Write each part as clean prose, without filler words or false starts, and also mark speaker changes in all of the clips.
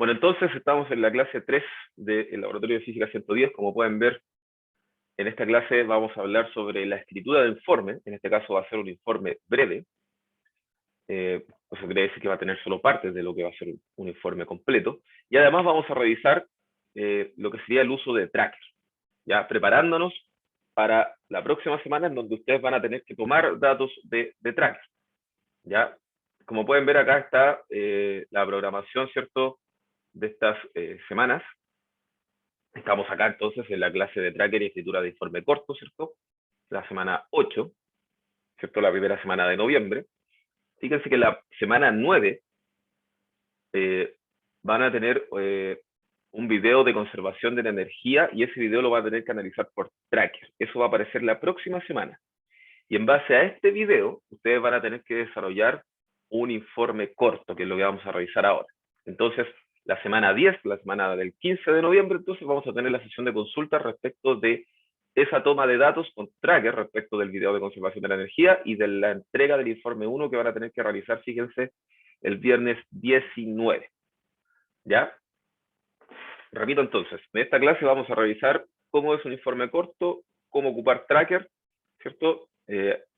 Speaker 1: Bueno, entonces estamos en la clase 3 del Laboratorio de Física 110. Como pueden ver, en esta clase vamos a hablar sobre la escritura de informe. En este caso va a ser un informe breve. Eso quiere decir que va a tener solo partes de lo que va a ser un informe completo. Y además vamos a revisar lo que sería el uso de trackers, ya preparándonos para la próxima semana en donde ustedes van a tener que tomar datos de trackers. ¿Ya? Como pueden ver acá está la programación, ¿cierto?, de estas semanas. Estamos acá entonces en la clase de tracker y escritura de informe corto, ¿cierto? La semana 8, ¿cierto? La primera semana de noviembre. Fíjense que la semana 9 van a tener un video de conservación de la energía y ese video lo va a tener que analizar por tracker. Eso va a aparecer la próxima semana. Y en base a este video, ustedes van a tener que desarrollar un informe corto, que es lo que vamos a revisar ahora. Entonces, la semana 10, la semana del 15 de noviembre, entonces vamos a tener la sesión de consulta respecto de esa toma de datos con tracker respecto del video de conservación de la energía y de la entrega del informe 1 que van a tener que realizar, fíjense, el viernes 19. ¿Ya? Repito entonces, en esta clase vamos a revisar cómo es un informe corto, cómo ocupar tracker, ¿cierto?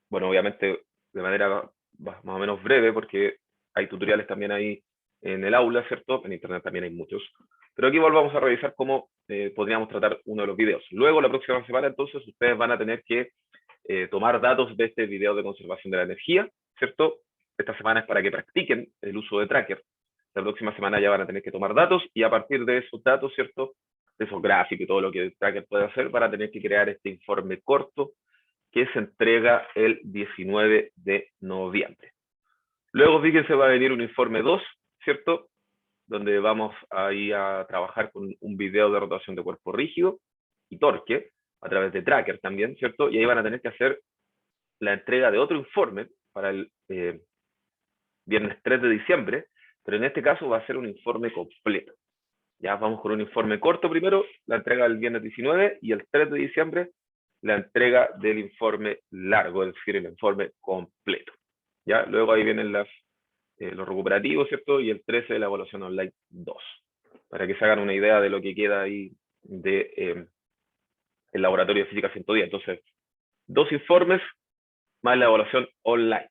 Speaker 1: Bueno, obviamente de manera más o menos breve, porque hay tutoriales también ahí en el aula, ¿cierto? En internet también hay muchos. Pero aquí volvamos a revisar cómo podríamos tratar uno de los videos. Luego, la próxima semana, entonces, ustedes van a tener que tomar datos de este video de conservación de la energía, ¿cierto? Esta semana es para que practiquen el uso de tracker. La próxima semana ya van a tener que tomar datos y a partir de esos datos, ¿cierto?, de esos gráficos y todo lo que el tracker puede hacer, van a tener que crear este informe corto que se entrega el 19 de noviembre. Luego, fíjense, va a venir un informe 2, ¿cierto?, donde vamos ahí a trabajar con un video de rotación de cuerpo rígido y torque, a través de tracker también, ¿cierto? Y ahí van a tener que hacer la entrega de otro informe para el viernes 3 de diciembre, pero en este caso va a ser un informe completo. Ya vamos con un informe corto primero, la entrega del viernes 19, y el 3 de diciembre la entrega del informe largo, es decir, el informe completo. Ya luego ahí vienen los recuperativos, ¿cierto? Y el 13 la evaluación online 2, para que se hagan una idea de lo que queda ahí de el laboratorio de física 110. Entonces, 2 informes más la evaluación online.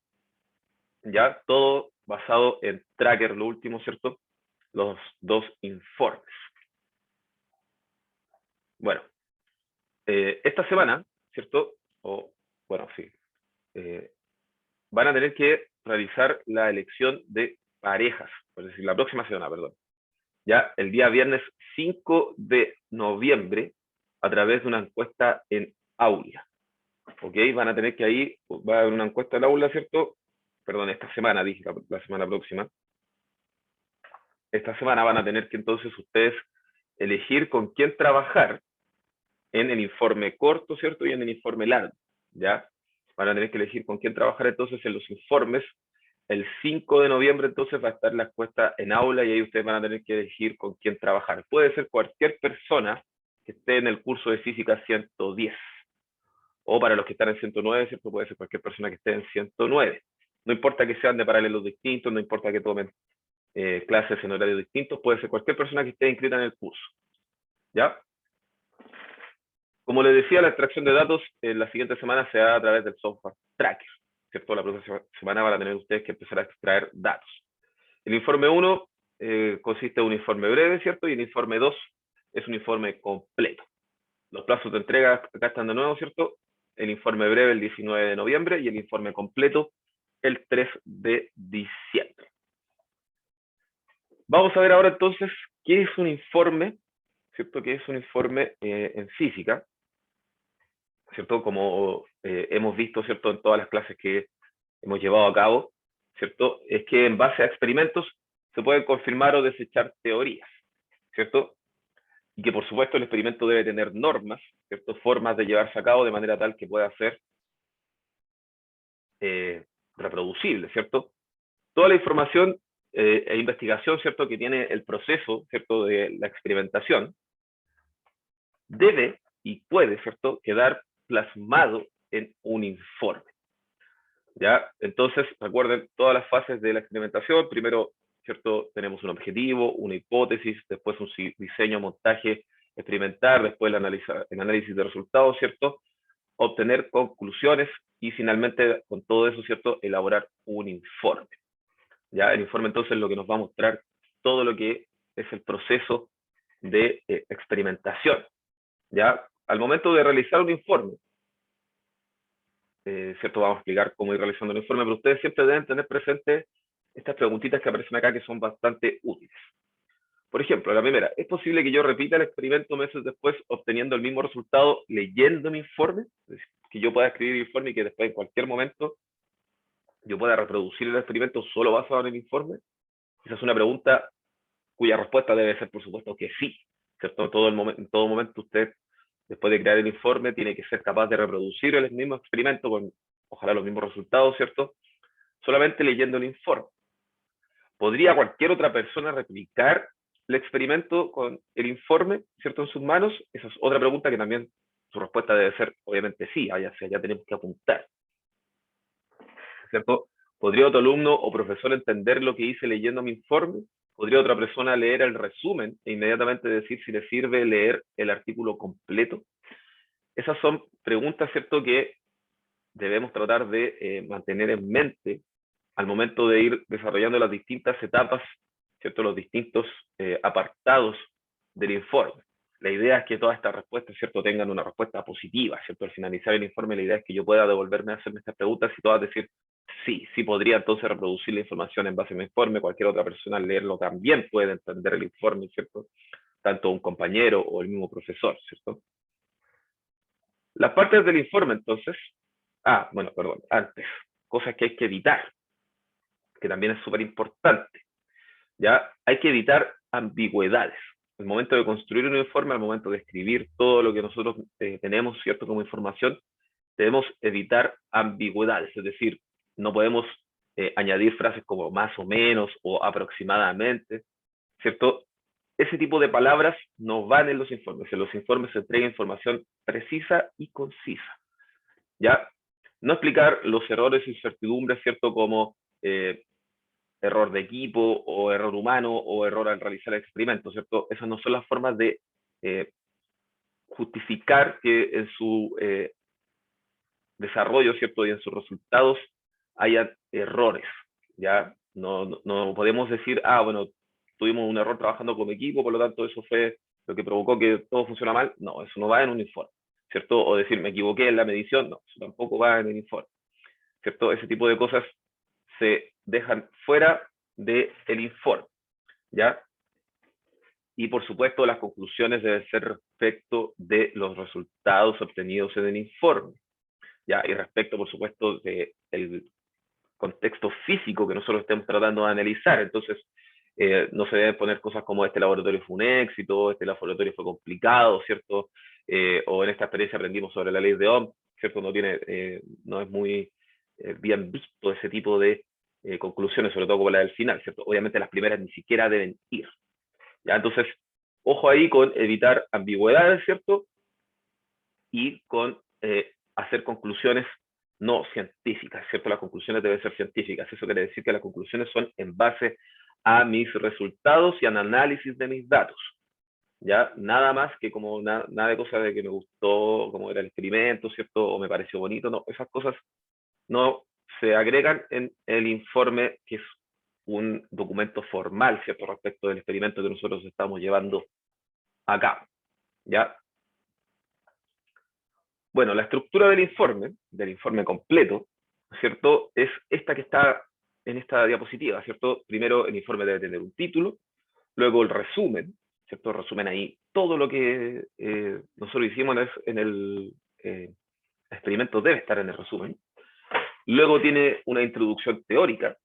Speaker 1: Ya todo basado en tracker, lo último, ¿cierto? Los 2 informes. Bueno, esta semana, ¿cierto? Bueno, sí. Van a tener que realizar la elección de parejas, es decir, la próxima semana, perdón. Ya el día viernes 5 de noviembre, a través de una encuesta en aula. ¿Ok? Van a tener que ahí, va a haber una encuesta en aula, ¿cierto? Perdón, esta semana, dije la semana próxima. Esta semana van a tener que entonces ustedes elegir con quién trabajar en el informe corto, ¿cierto? Y en el informe largo, ¿ya? Van a tener que elegir con quién trabajar entonces en los informes. El 5 de noviembre entonces va a estar la encuesta en aula y ahí ustedes van a tener que elegir con quién trabajar. Puede ser cualquier persona que esté en el curso de física 110. O para los que están en 109, ¿cierto? Puede ser cualquier persona que esté en 109. No importa que sean de paralelos distintos, no importa que tomen clases en horarios distintos, puede ser cualquier persona que esté inscrita en el curso, ¿ya? Como les decía, la extracción de datos en la siguiente semana se da a través del software Tracker, ¿cierto? La próxima semana van a tener ustedes que empezar a extraer datos. El informe 1 consiste en un informe breve, ¿cierto? Y el informe 2 es un informe completo. Los plazos de entrega acá están de nuevo, ¿cierto? El informe breve el 19 de noviembre y el informe completo el 3 de diciembre. Vamos a ver ahora entonces qué es un informe, ¿cierto? ¿Qué es un informe en física? ¿Cierto? Como hemos visto, ¿cierto?, en todas las clases que hemos llevado a cabo, ¿cierto?, es que en base a experimentos se pueden confirmar o desechar teorías, ¿cierto? Y que por supuesto el experimento debe tener normas, ¿cierto?, formas de llevarse a cabo de manera tal que pueda ser reproducible, ¿cierto? Toda la información e investigación, ¿cierto?, que tiene el proceso, ¿cierto?, de la experimentación, debe y puede, ¿cierto?, quedar plasmado en un informe. ¿Ya? Entonces, recuerden todas las fases de la experimentación. Primero ¿cierto? Tenemos un objetivo, una hipótesis, después un diseño, montaje experimental, después el análisis de resultados, ¿cierto? Obtener conclusiones y finalmente con todo eso, ¿cierto? Elaborar un informe. ¿Ya? El informe entonces lo que nos va a mostrar todo lo que es el proceso de experimentación. ¿Ya? Al momento de realizar un informe, ¿cierto? Vamos a explicar cómo ir realizando el informe, pero ustedes siempre deben tener presentes estas preguntitas que aparecen acá que son bastante útiles. Por ejemplo, la primera, ¿es posible que yo repita el experimento meses después obteniendo el mismo resultado leyendo mi informe? Es decir, que yo pueda escribir el informe y que después en cualquier momento yo pueda reproducir el experimento solo basado en el informe. Esa es una pregunta cuya respuesta debe ser, por supuesto, que sí. ¿Cierto? En todo momento usted, después de crear el informe, tiene que ser capaz de reproducir el mismo experimento con, ojalá, los mismos resultados, ¿cierto? Solamente leyendo el informe. ¿Podría cualquier otra persona replicar el experimento con el informe, ¿cierto?, en sus manos? Esa es otra pregunta que también su respuesta debe ser, obviamente, sí, hacia allá tenemos que apuntar, ¿cierto? ¿Podría otro alumno o profesor entender lo que hice leyendo mi informe? ¿Podría otra persona leer el resumen e inmediatamente decir si le sirve leer el artículo completo? Esas son preguntas, ¿cierto?, que debemos tratar de mantener en mente al momento de ir desarrollando las distintas etapas, ¿cierto? Los distintos apartados del informe. La idea es que todas estas respuestas, ¿cierto?, tengan una respuesta positiva, ¿cierto? Al finalizar el informe, la idea es que yo pueda devolverme a hacerme estas preguntas y todas decir, sí, sí podría entonces reproducir la información en base a mi informe, cualquier otra persona al leerlo también puede entender el informe, ¿cierto? Tanto un compañero o el mismo profesor, ¿cierto? Las partes del informe, entonces, bueno, perdón, antes, cosas que hay que evitar, que también es súper importante. ¿Ya? Hay que evitar ambigüedades. Al momento de construir un informe, al momento de escribir todo lo que nosotros tenemos, ¿cierto?, como información, debemos evitar ambigüedades, es decir, no podemos añadir frases como más o menos o aproximadamente, ¿cierto? Ese tipo de palabras no van en los informes. En los informes se entrega información precisa y concisa, ¿ya? No explicar los errores e incertidumbres, ¿cierto?, como error de equipo o error humano o error al realizar el experimento, ¿cierto? Esas no son las formas de justificar que en su desarrollo, ¿cierto? Y en sus resultados haya errores, ¿ya? No podemos decir, bueno, tuvimos un error trabajando como equipo, por lo tanto eso fue lo que provocó que todo funciona mal. No, eso no va en un informe, ¿cierto? O decir, me equivoqué en la medición, no, eso tampoco va en el informe, ¿cierto? Ese tipo de cosas se dejan fuera del informe, ¿ya? Y por supuesto las conclusiones deben ser respecto de los resultados obtenidos en el informe, ¿ya? Y respecto, por supuesto, del contexto físico que nosotros estemos tratando de analizar. Entonces, no se deben poner cosas como este laboratorio fue un éxito, este laboratorio fue complicado, ¿cierto? O en esta experiencia aprendimos sobre la ley de Ohm, ¿cierto? No es muy bien visto ese tipo de conclusiones, sobre todo como la del final, ¿cierto? Obviamente las primeras ni siquiera deben ir, ¿ya? Entonces, ojo ahí con evitar ambigüedades, ¿cierto? Y con hacer conclusiones no científicas, ¿cierto? Las conclusiones deben ser científicas. Eso quiere decir que las conclusiones son en base a mis resultados y al análisis de mis datos, ¿ya? Nada más que como nada de cosas de que me gustó, como era el experimento, ¿cierto? O me pareció bonito, no. Esas cosas no se agregan en el informe, que es un documento formal, ¿cierto?, respecto del experimento que nosotros estamos llevando a cabo, ¿ya? Bueno, la estructura del informe completo, ¿cierto?, es esta que está en esta diapositiva, ¿cierto? Primero, el informe debe tener un título, luego el resumen, ¿cierto? Resumen ahí todo lo que nosotros hicimos en el experimento debe estar en el resumen. Luego tiene una introducción teórica,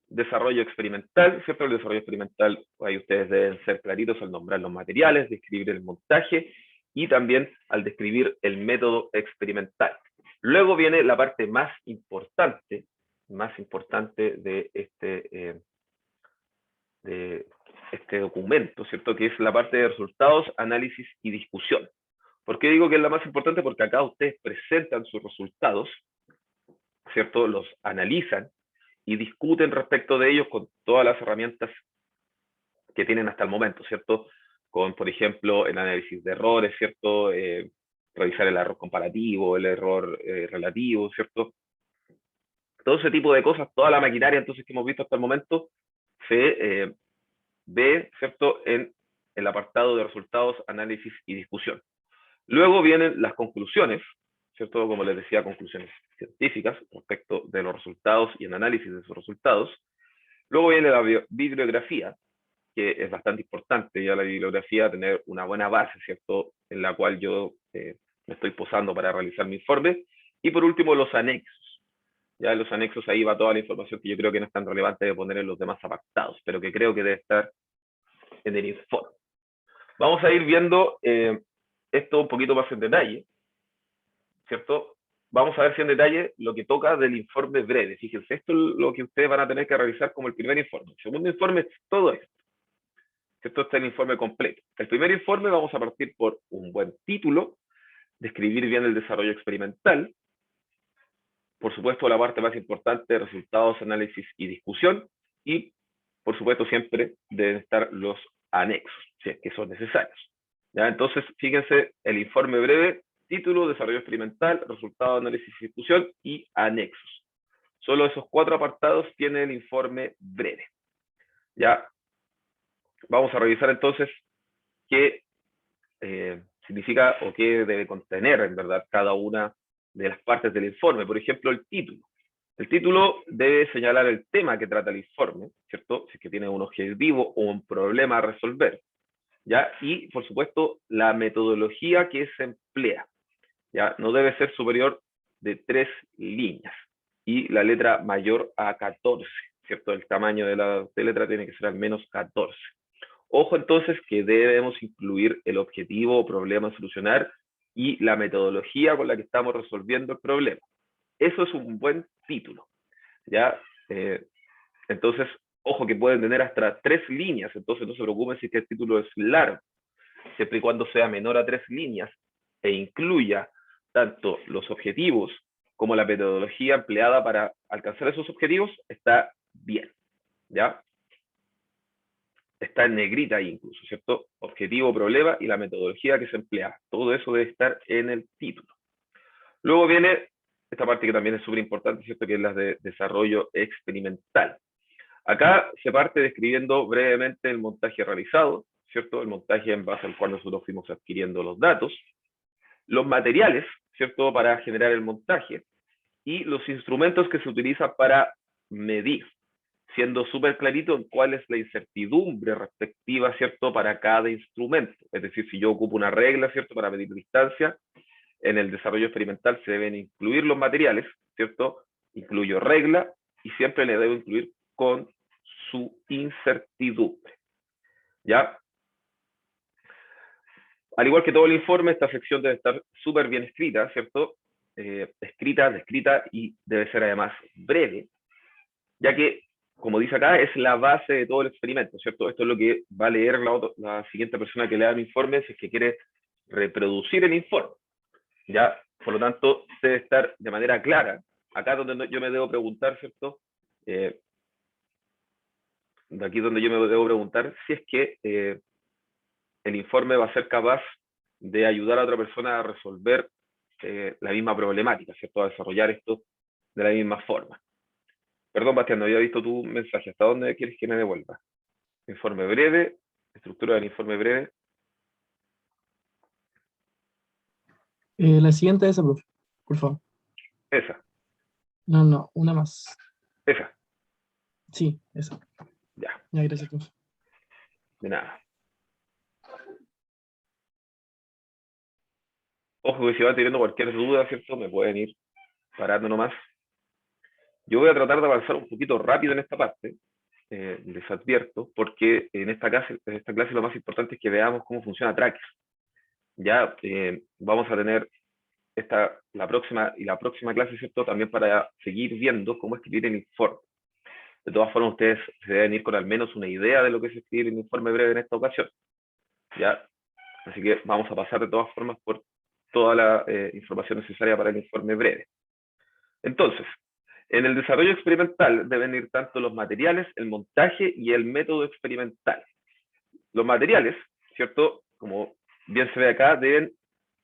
Speaker 1: desarrollo experimental, ¿cierto? El desarrollo experimental, ahí ustedes deben ser claritos al nombrar los materiales, describir el montaje y también al describir el método experimental. Luego viene la parte más importante de este documento, ¿cierto? Que es la parte de resultados, análisis y discusión. ¿Por qué digo que es la más importante? Porque acá ustedes presentan sus resultados, ¿cierto? Los analizan y discuten respecto de ellos con todas las herramientas que tienen hasta el momento, ¿cierto? Con, por ejemplo, el análisis de errores, ¿cierto? Revisar el error comparativo, el error relativo, ¿cierto? Todo ese tipo de cosas, toda la maquinaria entonces que hemos visto hasta el momento se ve, ¿cierto?, en el apartado de resultados, análisis y discusión. Luego vienen las conclusiones, ¿cierto? Como les decía, conclusiones científicas respecto de los resultados y el análisis de esos resultados. Luego viene la bibliografía, que es bastante importante ya la bibliografía, tener una buena base, ¿cierto?, en la cual yo me estoy posando para realizar mi informe. Y por último, los anexos. Ya en los anexos ahí va toda la información que yo creo que no es tan relevante de poner en los demás apartados, pero que creo que debe estar en el informe. Vamos a ir viendo esto un poquito más en detalle, ¿cierto? Vamos a ver si en detalle lo que toca del informe breve. Fíjense, esto es lo que ustedes van a tener que realizar como el primer informe. El segundo informe es todo esto. Esto está el informe completo. El primer informe vamos a partir por un buen título, describir bien el desarrollo experimental, por supuesto la parte más importante, resultados, análisis y discusión, y por supuesto siempre deben estar los anexos, si es que son necesarios. ¿Ya? Entonces, fíjense, el informe breve, título, desarrollo experimental, resultado, análisis y discusión, y anexos. Solo esos 4 apartados tiene el informe breve. ¿Ya? Vamos a revisar entonces qué significa o qué debe contener en verdad cada una de las partes del informe. Por ejemplo, el título. El título debe señalar el tema que trata el informe, ¿cierto? Si es que tiene un objetivo o un problema a resolver, ¿ya? Y, por supuesto, la metodología que se emplea, ¿ya? No debe ser superior de 3 líneas y la letra mayor a 14, ¿cierto? El tamaño de la letra tiene que ser al menos 14. Ojo entonces que debemos incluir el objetivo o problema a solucionar y la metodología con la que estamos resolviendo el problema. Eso es un buen título, ¿ya? Entonces, ojo que pueden tener hasta 3 líneas, entonces no se preocupen si el título es largo, siempre y cuando sea menor a 3 líneas e incluya tanto los objetivos como la metodología empleada para alcanzar esos objetivos, está bien, ¿ya? Está en negrita ahí incluso, ¿cierto? Objetivo, problema y la metodología que se emplea. Todo eso debe estar en el título. Luego viene esta parte que también es súper importante, ¿cierto? Que es la de desarrollo experimental. Acá se parte describiendo brevemente el montaje realizado, ¿cierto? El montaje en base al cual nosotros fuimos adquiriendo los datos, los materiales, ¿cierto? Para generar el montaje y los instrumentos que se utilizan para medir, siendo súper clarito en cuál es la incertidumbre respectiva, ¿cierto? Para cada instrumento. Es decir, si yo ocupo una regla, ¿cierto? Para medir distancia, en el desarrollo experimental se deben incluir los materiales, ¿cierto? Incluyo regla y siempre le debo incluir con su incertidumbre. ¿Ya? Al igual que todo el informe, esta sección debe estar súper bien escrita, ¿cierto? Escrita, descrita y debe ser además breve, ya que, como dice acá, es la base de todo el experimento, ¿cierto? Esto es lo que va a leer la siguiente persona que lea el informe si es que quiere reproducir el informe. ¿Ya? Por lo tanto, debe estar de manera clara. Acá donde yo me debo preguntar, ¿cierto? De aquí donde yo me debo preguntar si es que el informe va a ser capaz de ayudar a otra persona a resolver la misma problemática, ¿cierto? A desarrollar esto de la misma forma. Perdón, Bastián, no había visto tu mensaje. ¿Hasta dónde quieres que me devuelva? Informe breve, estructura del informe breve.
Speaker 2: La siguiente es esa, profe, por favor.
Speaker 1: Esa,
Speaker 2: No, no, una más.
Speaker 1: esa.
Speaker 2: Sí, esa.
Speaker 1: Ya,
Speaker 2: Ya, gracias, profe.
Speaker 1: de nada. Ojo que si van teniendo cualquier duda, ¿cierto? Me pueden ir parando nomás. Yo voy a tratar de avanzar un poquito rápido en esta parte, les advierto, porque en esta clase lo más importante es que veamos cómo funciona Tracker. Ya vamos a tener la próxima clase, ¿cierto? También para seguir viendo cómo escribir el informe. De todas formas, ustedes se deben ir con al menos una idea de lo que es escribir un informe breve en esta ocasión. ¿Ya? Así que vamos a pasar de todas formas por toda la información necesaria para el informe breve. Entonces, En el desarrollo experimental deben ir tanto los materiales, el montaje y el método experimental. Los materiales, ¿cierto? Como bien se ve acá, deben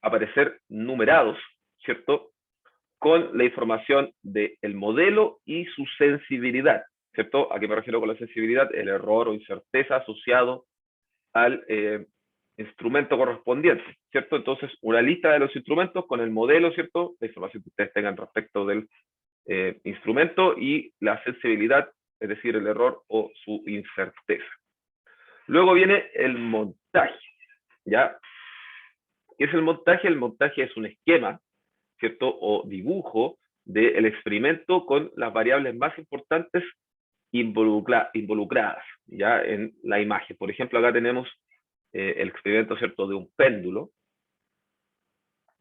Speaker 1: aparecer numerados, ¿cierto? Con la información del modelo y su sensibilidad, ¿cierto? ¿A qué me refiero con la sensibilidad? El error o incerteza asociado al instrumento correspondiente, ¿cierto? Entonces, una lista de los instrumentos con el modelo, ¿cierto? La información que ustedes tengan respecto del instrumento y la sensibilidad, es decir, el error o su incerteza. Luego viene el montaje, ¿ya? ¿Qué es el montaje? El montaje es un esquema, ¿cierto? O dibujo del experimento con las variables más importantes involucradas, ¿ya? En la imagen. Por ejemplo, acá tenemos el experimento, ¿cierto? De un péndulo.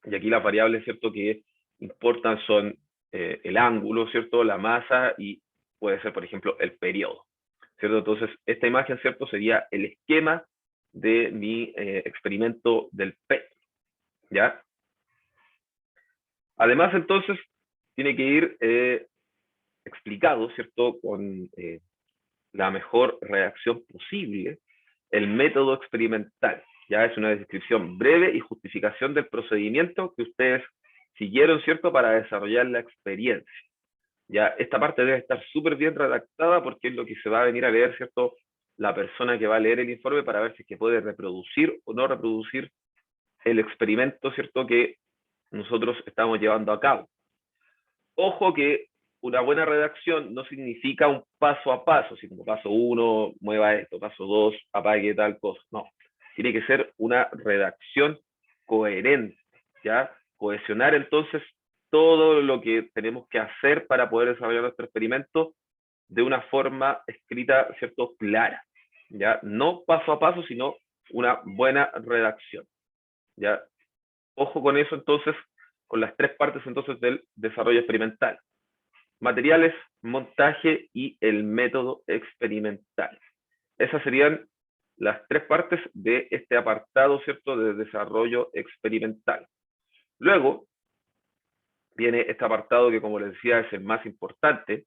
Speaker 1: Y aquí las variables, ¿cierto? Que importan son el ángulo, ¿cierto? La masa y puede ser, por ejemplo, el periodo, ¿cierto? Entonces, esta imagen, ¿cierto? Sería el esquema de mi experimento del péndulo, ¿ya? Además, entonces, tiene que ir explicado, ¿cierto? Con la mejor redacción posible el método experimental. Ya es una descripción breve y justificación del procedimiento que ustedes siguieron, ¿cierto? Para desarrollar la experiencia. Ya esta parte debe estar súper bien redactada porque es lo que se va a venir a leer, ¿cierto? La persona que va a leer el informe para ver si es que puede reproducir o no reproducir el experimento, ¿cierto? Que nosotros estamos llevando a cabo. Ojo que una buena redacción no significa un paso a paso, así como paso 1, mueva esto, paso 2, apague tal cosa. No, tiene que ser una redacción coherente, ¿ya? Cohesionar entonces todo lo que tenemos que hacer para poder desarrollar nuestro experimento de una forma escrita, ¿cierto? Clara, ¿ya? No paso a paso, sino una buena redacción, ¿ya? Ojo con eso entonces, con las tres partes entonces del desarrollo experimental: materiales, montaje y el método experimental. Esas serían las tres partes de este apartado, ¿cierto?, de desarrollo experimental. Luego viene este apartado que, como les decía, es el más importante,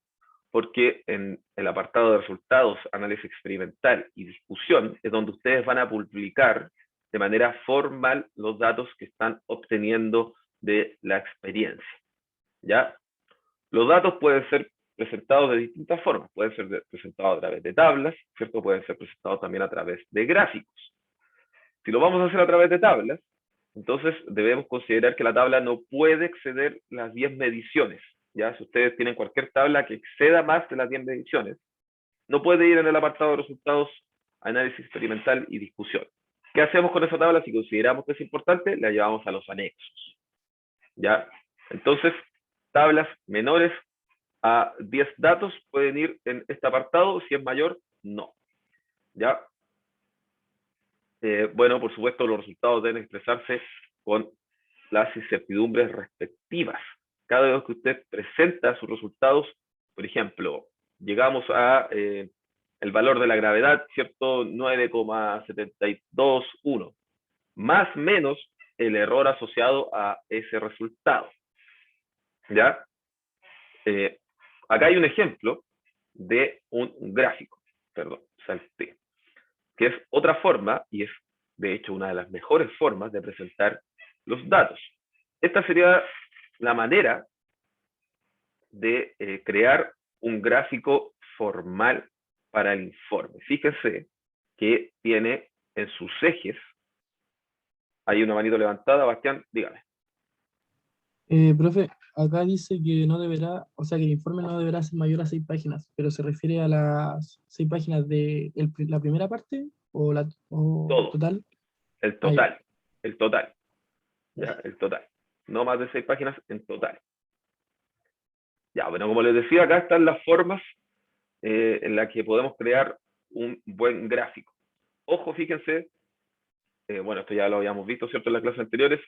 Speaker 1: porque en el apartado de resultados, análisis experimental y discusión es donde ustedes van a publicar de manera formal los datos que están obteniendo de la experiencia, ¿ya? Los datos pueden ser presentados de distintas formas. Pueden ser presentados a través de tablas, ¿cierto? Pueden ser presentados también a través de gráficos. Si lo vamos a hacer a través de tablas, entonces debemos considerar que la tabla no puede exceder las 10 mediciones. ¿Ya? Si ustedes tienen cualquier tabla que exceda más de las 10 mediciones, no puede ir en el apartado de resultados, análisis experimental y discusión. ¿Qué hacemos con esa tabla? Si consideramos que es importante, la llevamos a los anexos, ¿ya? Entonces, tablas menores a 10 datos pueden ir en este apartado. Si es mayor, no, ¿ya? Bueno, por supuesto, los resultados deben expresarse con las incertidumbres respectivas. Cada vez que usted presenta sus resultados, por ejemplo, llegamos a el valor de la gravedad, ¿cierto? 9,721, más menos el error asociado a ese resultado, ¿ya? Acá hay un ejemplo de un gráfico, perdón, salté, que es otra forma, y es de hecho una de las mejores formas de presentar los datos. Esta sería la manera de crear un gráfico formal para el informe. Fíjense que tiene en sus ejes, hay una manito levantada, Bastián, dígame.
Speaker 2: Profe, acá dice que no deberá, o sea, que el informe no deberá ser mayor a 6 páginas, pero se refiere a las 6 páginas de la primera parte o
Speaker 1: Todo,
Speaker 2: total.
Speaker 1: el
Speaker 2: Ah, ya,
Speaker 1: total, el total,
Speaker 2: ya.
Speaker 1: ¿ya? El total. No más de 6 páginas en total. Ya, bueno, como les decía, acá están las formas en las que podemos crear un buen gráfico. Ojo, fíjense, bueno, esto ya lo habíamos visto, ¿cierto?, en las clases anteriores,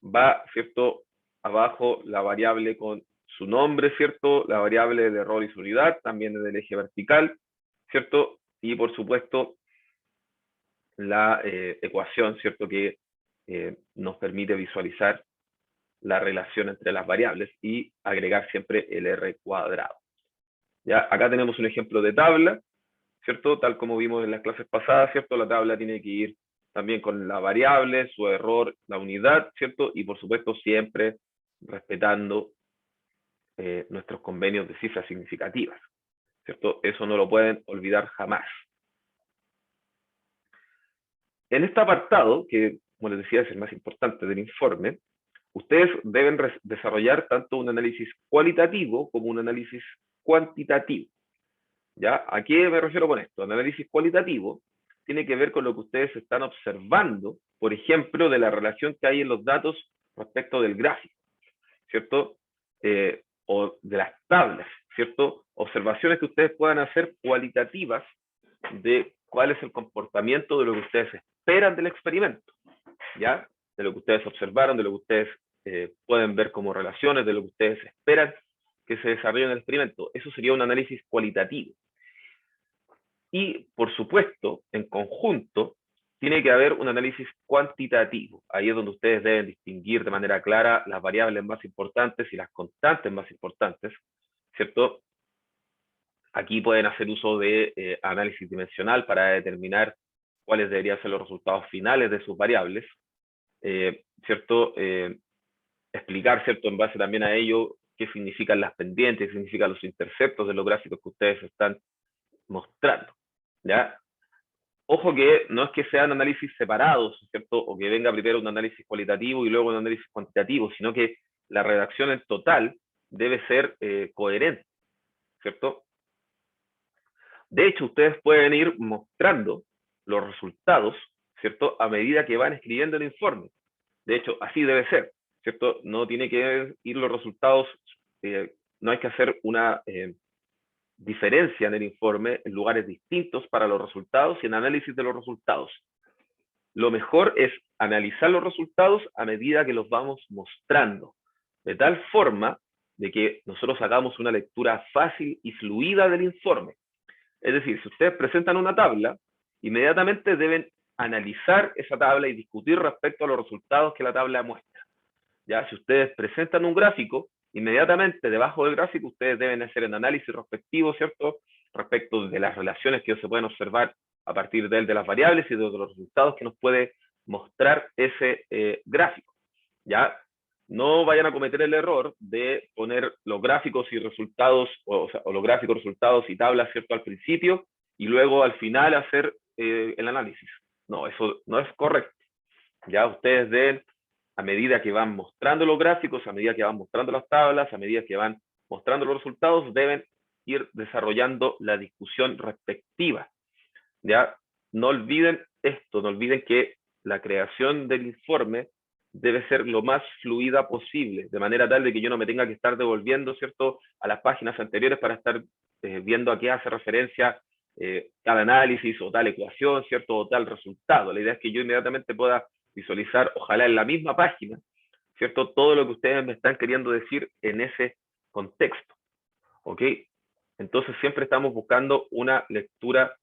Speaker 1: va, ¿cierto?, abajo la variable con su nombre, ¿cierto?, la variable de error y su unidad, también en el eje vertical, ¿cierto?, y por supuesto la ecuación, ¿cierto?, que nos permite visualizar la relación entre las variables y agregar siempre el r cuadrado. ¿Ya? Acá tenemos un ejemplo de tabla, ¿cierto? Tal como vimos en las clases pasadas, ¿cierto? La tabla tiene que ir también con la variable, su error, la unidad, ¿cierto? Y por supuesto siempre respetando nuestros convenios de cifras significativas, ¿cierto? Eso no lo pueden olvidar jamás. En este apartado, que como les decía es el más importante del informe, ustedes deben desarrollar tanto un análisis cualitativo como un análisis cuantitativo. ¿Ya? ¿A qué me refiero con esto? El análisis cualitativo tiene que ver con lo que ustedes están observando, por ejemplo, de la relación que hay en los datos respecto del gráfico, ¿cierto? O de las tablas, ¿cierto? Observaciones que ustedes puedan hacer cualitativas de cuál es el comportamiento de lo que ustedes esperan del experimento, ¿ya? De lo que ustedes observaron, de lo que ustedes pueden ver como relaciones, de lo que ustedes esperan que se desarrolle en el experimento. Eso sería un análisis cualitativo. Y, por supuesto, en conjunto, tiene que haber un análisis cuantitativo. Ahí es donde ustedes deben distinguir de manera clara las variables más importantes y las constantes más importantes, ¿cierto? Aquí pueden hacer uso de análisis dimensional para determinar cuáles deberían ser los resultados finales de sus variables, ¿cierto? Explicar, ¿cierto? En base también a ello, qué significan las pendientes, qué significan los interceptos de los gráficos que ustedes están mostrando, ¿ya? Ojo que no es que sean análisis separados, ¿cierto? O que venga primero un análisis cualitativo y luego un análisis cuantitativo, sino que la redacción en total debe ser coherente, ¿cierto? De hecho, ustedes pueden ir mostrando los resultados, ¿cierto? A medida que van escribiendo el informe. De hecho, así debe ser, ¿cierto? No tiene que ir los resultados, no hay que hacer una diferencia en el informe en lugares distintos para los resultados y en análisis de los resultados. Lo mejor es analizar los resultados a medida que los vamos mostrando, de tal forma de que nosotros hagamos una lectura fácil y fluida del informe. Es decir, si ustedes presentan una tabla, inmediatamente deben analizar esa tabla y discutir respecto a los resultados que la tabla muestra. ¿Ya? Si ustedes presentan un gráfico, inmediatamente debajo del gráfico ustedes deben hacer el análisis respectivo, ¿cierto? Respecto de las relaciones que se pueden observar a partir de él, de las variables y de los resultados que nos puede mostrar ese gráfico. ¿Ya? No vayan a cometer el error de poner los gráficos y resultados, o los gráficos, resultados y tablas, ¿cierto? Al principio y luego al final hacer el análisis. No, eso no es correcto. Ya ustedes deben, a medida que van mostrando los gráficos, a medida que van mostrando las tablas, a medida que van mostrando los resultados, deben ir desarrollando la discusión respectiva. ¿Ya? No olviden esto, no olviden que la creación del informe debe ser lo más fluida posible, de manera tal de que yo no me tenga que estar devolviendo, ¿cierto?, a las páginas anteriores para estar viendo a qué hace referencia tal análisis o tal ecuación, ¿cierto?, o tal resultado. La idea es que yo inmediatamente pueda visualizar, ojalá en la misma página, ¿cierto?, todo lo que ustedes me están queriendo decir en ese contexto, ¿ok? Entonces siempre estamos buscando una lectura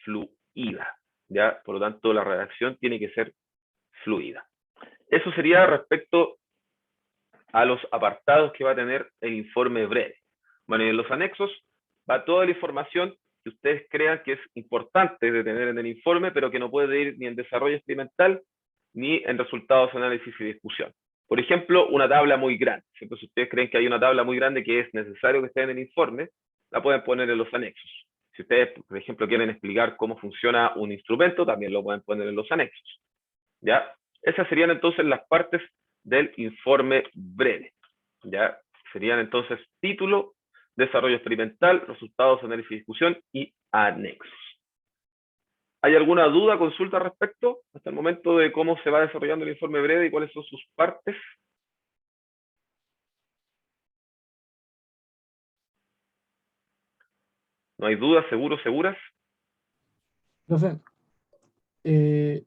Speaker 1: fluida, ¿ya? Por lo tanto, la redacción tiene que ser fluida. Eso sería respecto a los apartados que va a tener el informe breve. Bueno, y en los anexos va toda la información que ustedes crean que es importante de tener en el informe, pero que no puede ir ni en desarrollo experimental ni en resultados, análisis y discusión. Por ejemplo, una tabla muy grande. Entonces, si ustedes creen que hay una tabla muy grande que es necesario que esté en el informe, la pueden poner en los anexos. Si ustedes, por ejemplo, quieren explicar cómo funciona un instrumento, también lo pueden poner en los anexos. ¿Ya? Esas serían entonces las partes del informe breve. ¿Ya? Serían entonces título, desarrollo experimental, resultados, análisis y discusión y anexos. ¿Hay alguna duda, consulta al respecto hasta el momento de cómo se va desarrollando el informe breve y cuáles son sus partes? ¿No hay dudas, seguros, seguras?
Speaker 2: Profe,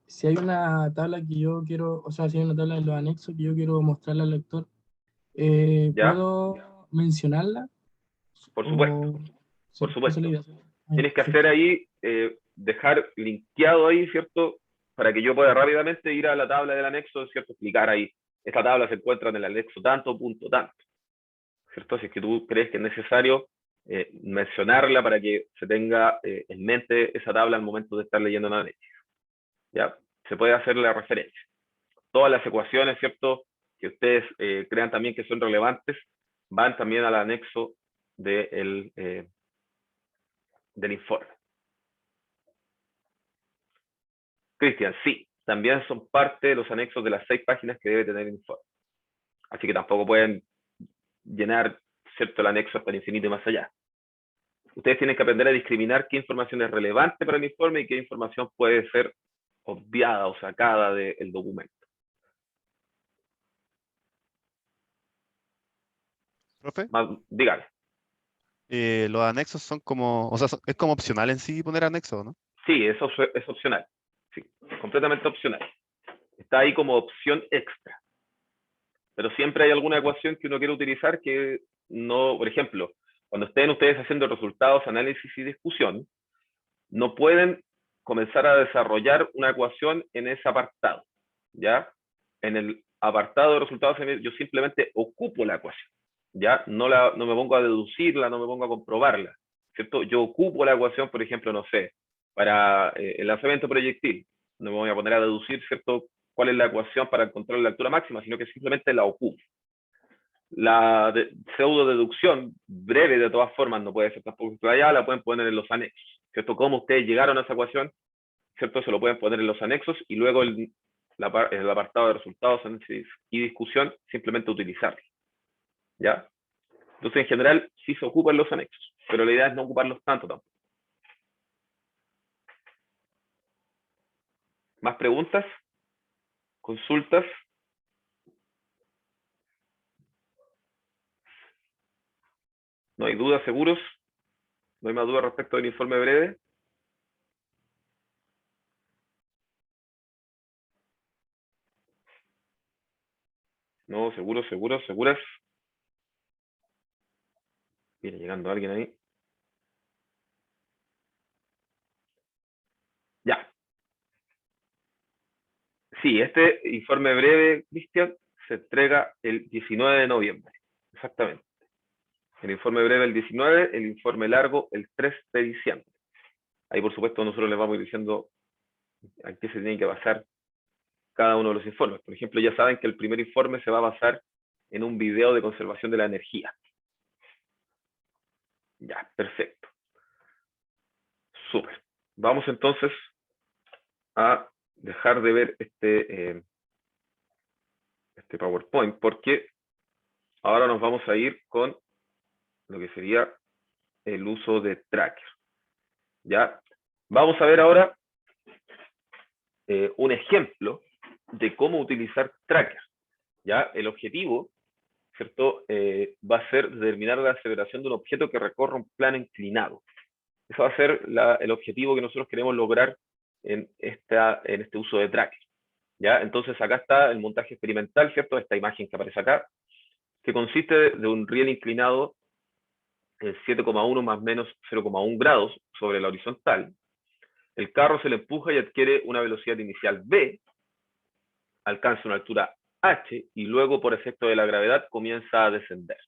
Speaker 2: si hay una tabla que yo quiero, o sea, si hay una tabla en los anexos que yo quiero mostrarle al lector,
Speaker 1: ¿Ya?
Speaker 2: ¿puedo mencionarla?
Speaker 1: Por supuesto,
Speaker 2: O,
Speaker 1: por
Speaker 2: sí, esa es la
Speaker 1: supuesto.
Speaker 2: idea. Ah, ya,
Speaker 1: Tienes que hacer
Speaker 2: perfecto.
Speaker 1: ahí, dejar linkeado ahí, ¿cierto? Para que yo pueda rápidamente ir a la tabla del anexo, ¿cierto? Explicar ahí esta tabla se encuentra en el anexo tanto, punto tanto, ¿cierto? Si es que tú crees que es necesario mencionarla para que se tenga en mente esa tabla al momento de estar leyendo un análisis, ¿ya? Se puede hacer la referencia. Todas las ecuaciones, ¿cierto?, que ustedes crean también que son relevantes, van también al anexo del informe. Cristian, sí, también son parte de los anexos de las 6 páginas que debe tener el informe. Así que tampoco pueden llenar, ¿cierto?, el anexo hasta el infinito y más allá. Ustedes tienen que aprender a discriminar qué información es relevante para el informe y qué información puede ser obviada o sacada del documento.
Speaker 3: Profe,
Speaker 1: Dígame.
Speaker 3: los anexos son como, o sea, es como opcional en sí poner anexos, ¿no?
Speaker 1: Sí, eso es opcional. Sí, completamente opcional. Está ahí como opción extra. Pero siempre hay alguna ecuación que uno quiere utilizar que no, por ejemplo, cuando estén ustedes haciendo resultados, análisis y discusión, no pueden comenzar a desarrollar una ecuación en ese apartado, ¿ya? En el apartado de resultados yo simplemente ocupo la ecuación, ¿ya? No me pongo a deducirla, no me pongo a comprobarla, ¿cierto? Yo ocupo la ecuación, por ejemplo, no sé, para el lanzamiento proyectil, no me voy a poner a deducir, ¿cierto?, cuál es la ecuación para encontrar la altura máxima, sino que simplemente la ocupo. La pseudo deducción breve, de todas formas, no puede ser tampoco explayada, la pueden poner en los anexos, ¿cierto? Cómo ustedes llegaron a esa ecuación, ¿cierto? Se lo pueden poner en los anexos y luego el apartado de resultados, análisis y discusión, simplemente utilizarlo, ¿ya? Entonces, en general, sí se ocupan los anexos, pero la idea es no ocuparlos tanto tampoco. ¿Más preguntas? ¿Consultas? ¿No hay dudas, seguros? ¿No hay más dudas respecto del informe breve? No, seguros, seguros, seguras. Viene llegando alguien ahí. Ya. Sí, este informe breve, Cristian, se entrega el 19 de noviembre. Exactamente. El informe breve el 19, el informe largo el 3 de diciembre. Ahí, por supuesto, nosotros les vamos a ir diciendo a qué se tiene que basar cada uno de los informes. Por ejemplo, ya saben que el primer informe se va a basar en un video de conservación de la energía. Ya, perfecto. Súper. Vamos entonces a dejar de ver este PowerPoint porque ahora nos vamos a ir con lo que sería el uso de tracker. ¿Ya? Vamos a ver ahora un ejemplo de cómo utilizar tracker. ¿Ya? El objetivo, ¿cierto? Va a ser determinar la aceleración de un objeto que recorre un plano inclinado. Ese va a ser el objetivo que nosotros queremos lograr en este uso de tracker. ¿Ya? Entonces acá está el montaje experimental, ¿cierto? Esta imagen que aparece acá, que consiste de un riel inclinado 7,1 más menos 0,1 grados sobre la horizontal. El carro se le empuja y adquiere una velocidad inicial v, alcanza una altura h y luego por efecto de la gravedad comienza a descender.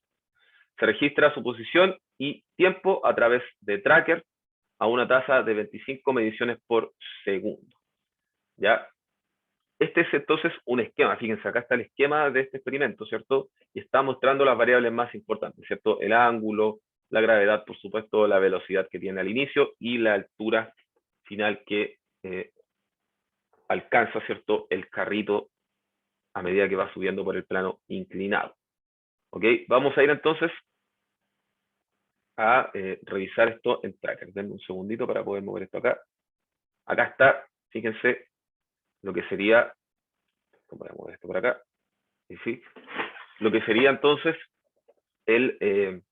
Speaker 1: Se registra su posición y tiempo a través de tracker a una tasa de 25 mediciones por segundo. ¿Ya? Este es entonces un esquema. Fíjense, acá está el esquema de este experimento, ¿cierto? Y está mostrando las variables más importantes, ¿cierto? El ángulo, la gravedad, por supuesto, la velocidad que tiene al inicio y la altura final que alcanza, ¿cierto?, el carrito a medida que va subiendo por el plano inclinado. ¿Ok? Vamos a ir entonces a revisar esto en tracker. Denme un segundito para poder mover esto acá. Acá está, fíjense, lo que sería, voy a mover esto por acá, y sí, lo que sería entonces el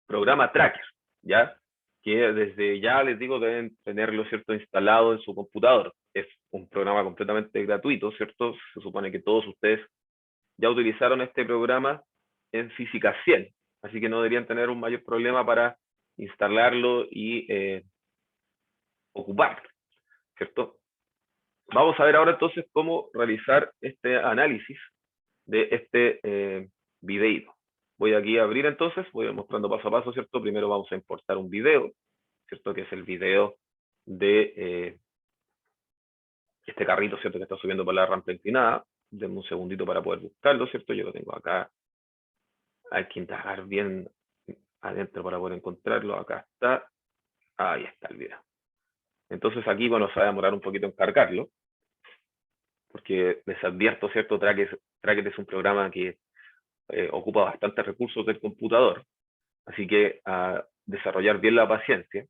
Speaker 1: programa tracker, ¿ya? Que desde ya les digo deben tenerlo, ¿cierto?, instalado en su computador. Es un programa completamente gratuito, ¿cierto? Se supone que todos ustedes ya utilizaron este programa en Física 100, así que no deberían tener un mayor problema para instalarlo y ocuparlo, ¿cierto? Vamos a ver ahora entonces cómo realizar este análisis de este videíto. Voy aquí a abrir entonces, voy a ir mostrando paso a paso, ¿cierto? Primero vamos a importar un video, ¿cierto? Que es el video de este carrito, ¿cierto? Que está subiendo por la rampa inclinada. Denme un segundito para poder buscarlo, ¿cierto? Yo lo tengo acá. Hay que indagar bien adentro para poder encontrarlo. Acá está. Ahí está el video. Entonces aquí, bueno, se va a demorar un poquito en cargarlo, porque les advierto, ¿cierto? Tracker es un programa que ocupa bastantes recursos del computador, así que a desarrollar bien la paciencia,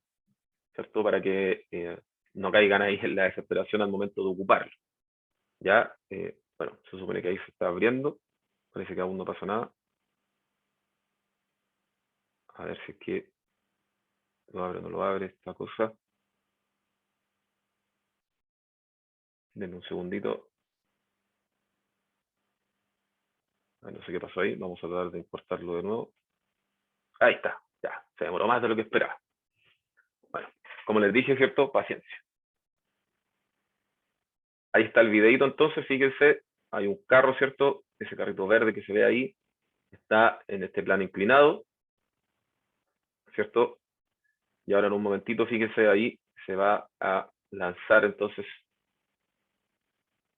Speaker 1: ¿cierto? Para que no caigan ahí en la desesperación al momento de ocuparlo. Ya, bueno, se supone que ahí se está abriendo, parece que aún no pasa nada. A ver si es que lo abre o no lo abre esta cosa. Denme un segundito. No sé qué pasó ahí, vamos a tratar de importarlo de nuevo. Ahí está, ya, se demoró más de lo que esperaba. Bueno, como les dije, ¿cierto? Paciencia. Ahí está el videito entonces, fíjense, hay un carro, ¿cierto? Ese carrito verde que se ve ahí está en este plano inclinado, ¿cierto? Y ahora en un momentito, fíjense ahí, se va a lanzar entonces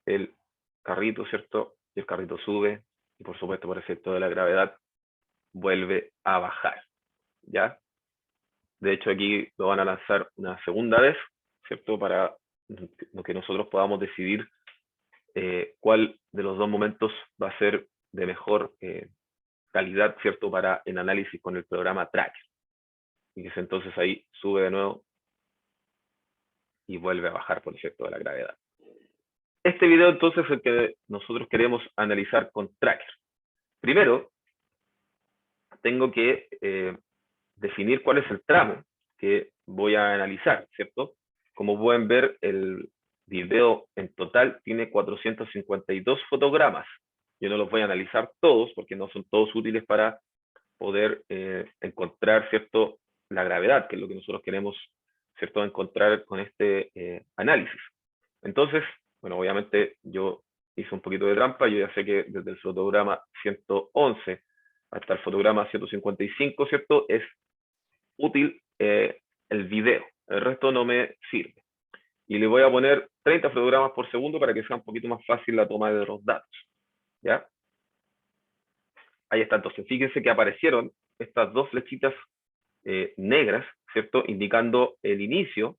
Speaker 1: el carrito, ¿cierto? Y el carrito sube, y por supuesto por efecto de la gravedad, vuelve a bajar, ¿ya? De hecho aquí lo van a lanzar una segunda vez, ¿cierto? Para que nosotros podamos decidir cuál de los dos momentos va a ser de mejor calidad, ¿cierto? Para el análisis con el programa Tracker. Y que entonces ahí sube de nuevo y vuelve a bajar por efecto de la gravedad. Este video entonces es el que nosotros queremos analizar con Tracker. Primero, tengo que definir cuál es el tramo que voy a analizar, ¿cierto? Como pueden ver, el video en total tiene 452 fotogramas. Yo no los voy a analizar todos porque no son todos útiles para poder encontrar, ¿cierto?, la gravedad, que es lo que nosotros queremos, ¿cierto?, encontrar con este análisis. Entonces, bueno, obviamente yo hice un poquito de trampa, yo ya sé que desde el fotograma 111 hasta el fotograma 155, ¿cierto?, es útil el video, el resto no me sirve. Y le voy a poner 30 fotogramas por segundo para que sea un poquito más fácil la toma de los datos, ¿ya? Ahí está, entonces fíjense que aparecieron estas dos flechitas negras, ¿cierto? Indicando el inicio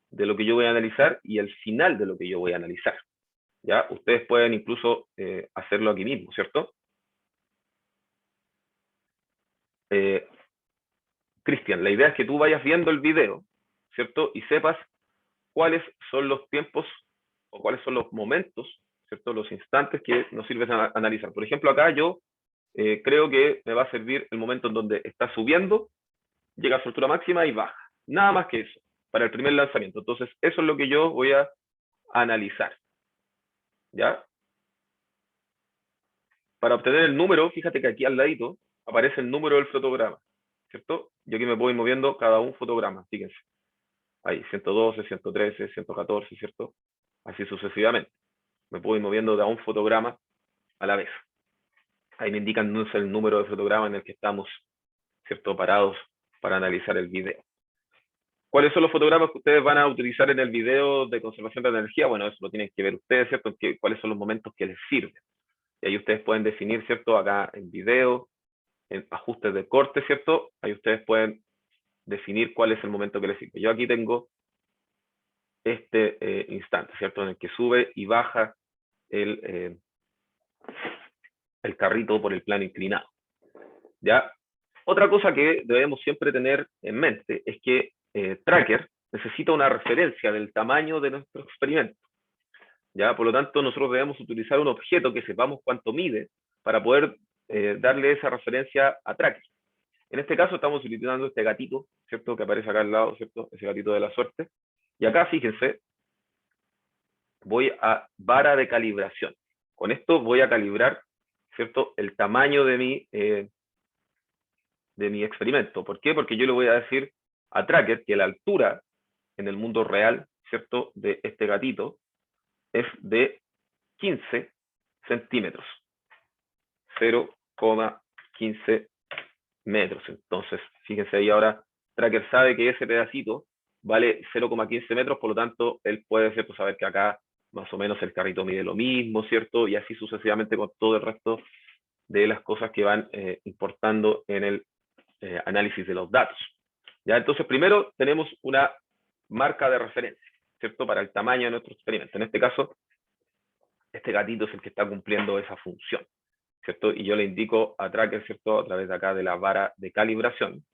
Speaker 1: de lo que yo voy a analizar y el final de lo que yo voy a analizar, ¿ya? Ustedes pueden incluso hacerlo aquí mismo, ¿cierto? Cristian, la idea es que tú vayas viendo el video, ¿cierto? Y sepas cuáles son los tiempos o cuáles son los momentos, ¿cierto? Los instantes que nos sirven a analizar. Por ejemplo, acá yo creo que me va a servir el momento en donde está subiendo, llega a su altura máxima y baja. Nada más que eso, para el primer lanzamiento. Entonces, eso es lo que yo voy a analizar, ¿ya? Para obtener el número, fíjate que aquí al ladito aparece el número del fotograma, ¿cierto? Yo aquí me voy moviendo cada un fotograma, fíjense. Ahí, 112, 113, 114, ¿cierto? Así sucesivamente. Me puedo ir moviendo de a un fotograma a la vez. Ahí me indican entonces el número de fotograma en el que estamos, ¿cierto?, parados para analizar el video. ¿Cuáles son los fotogramas que ustedes van a utilizar en el video de conservación de energía? Bueno, eso lo tienen que ver ustedes, ¿cierto? ¿Cuáles son los momentos que les sirven? Y ahí ustedes pueden definir, ¿cierto? Acá en video, en ajustes de corte, ¿cierto? Ahí ustedes pueden definir cuál es el momento que les sirve. Yo aquí tengo este instante, ¿cierto? En el que sube y baja el carrito por el plano inclinado, ¿ya? Otra cosa que debemos siempre tener en mente es que Tracker necesita una referencia del tamaño de nuestro experimento, ¿ya? Por lo tanto, nosotros debemos utilizar un objeto que sepamos cuánto mide para poder darle esa referencia a Tracker. En este caso estamos utilizando este gatito, ¿cierto? Que aparece acá al lado, ¿cierto? Ese gatito de la suerte. Y acá, fíjense, voy a vara de calibración. Con esto voy a calibrar, ¿cierto?, el tamaño de mi experimento. ¿Por qué? Porque yo le voy a decir a Tracker que la altura en el mundo real, ¿cierto?, de este gatito es de 15 centímetros. 0,15 metros. Entonces, fíjense ahí ahora, Tracker sabe que ese pedacito vale 0,15 metros, por lo tanto, él puede saber que acá más o menos el carrito mide lo mismo, ¿cierto? Y así sucesivamente con todo el resto de las cosas que van importando en el análisis de los datos. ¿Ya? Entonces, primero tenemos una marca de referencia, ¿cierto? Para el tamaño de nuestro experimento. En este caso, este gatito es el que está cumpliendo esa función, ¿cierto? Y yo le indico a Tracker, ¿cierto? A través de acá de la vara de calibración,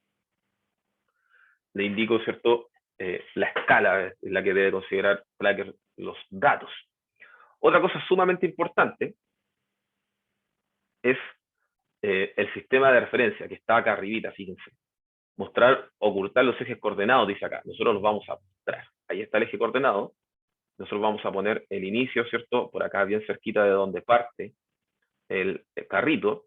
Speaker 1: le indico, ¿cierto? La escala en la que debe considerar Tracker los datos. Otra cosa sumamente importante es el sistema de referencia que está acá arribita, fíjense. Mostrar, ocultar los ejes coordenados, dice acá. Nosotros los vamos a mostrar. Ahí está el eje coordenado. Nosotros vamos a poner el inicio, ¿cierto? Por acá, bien cerquita de donde parte el carrito.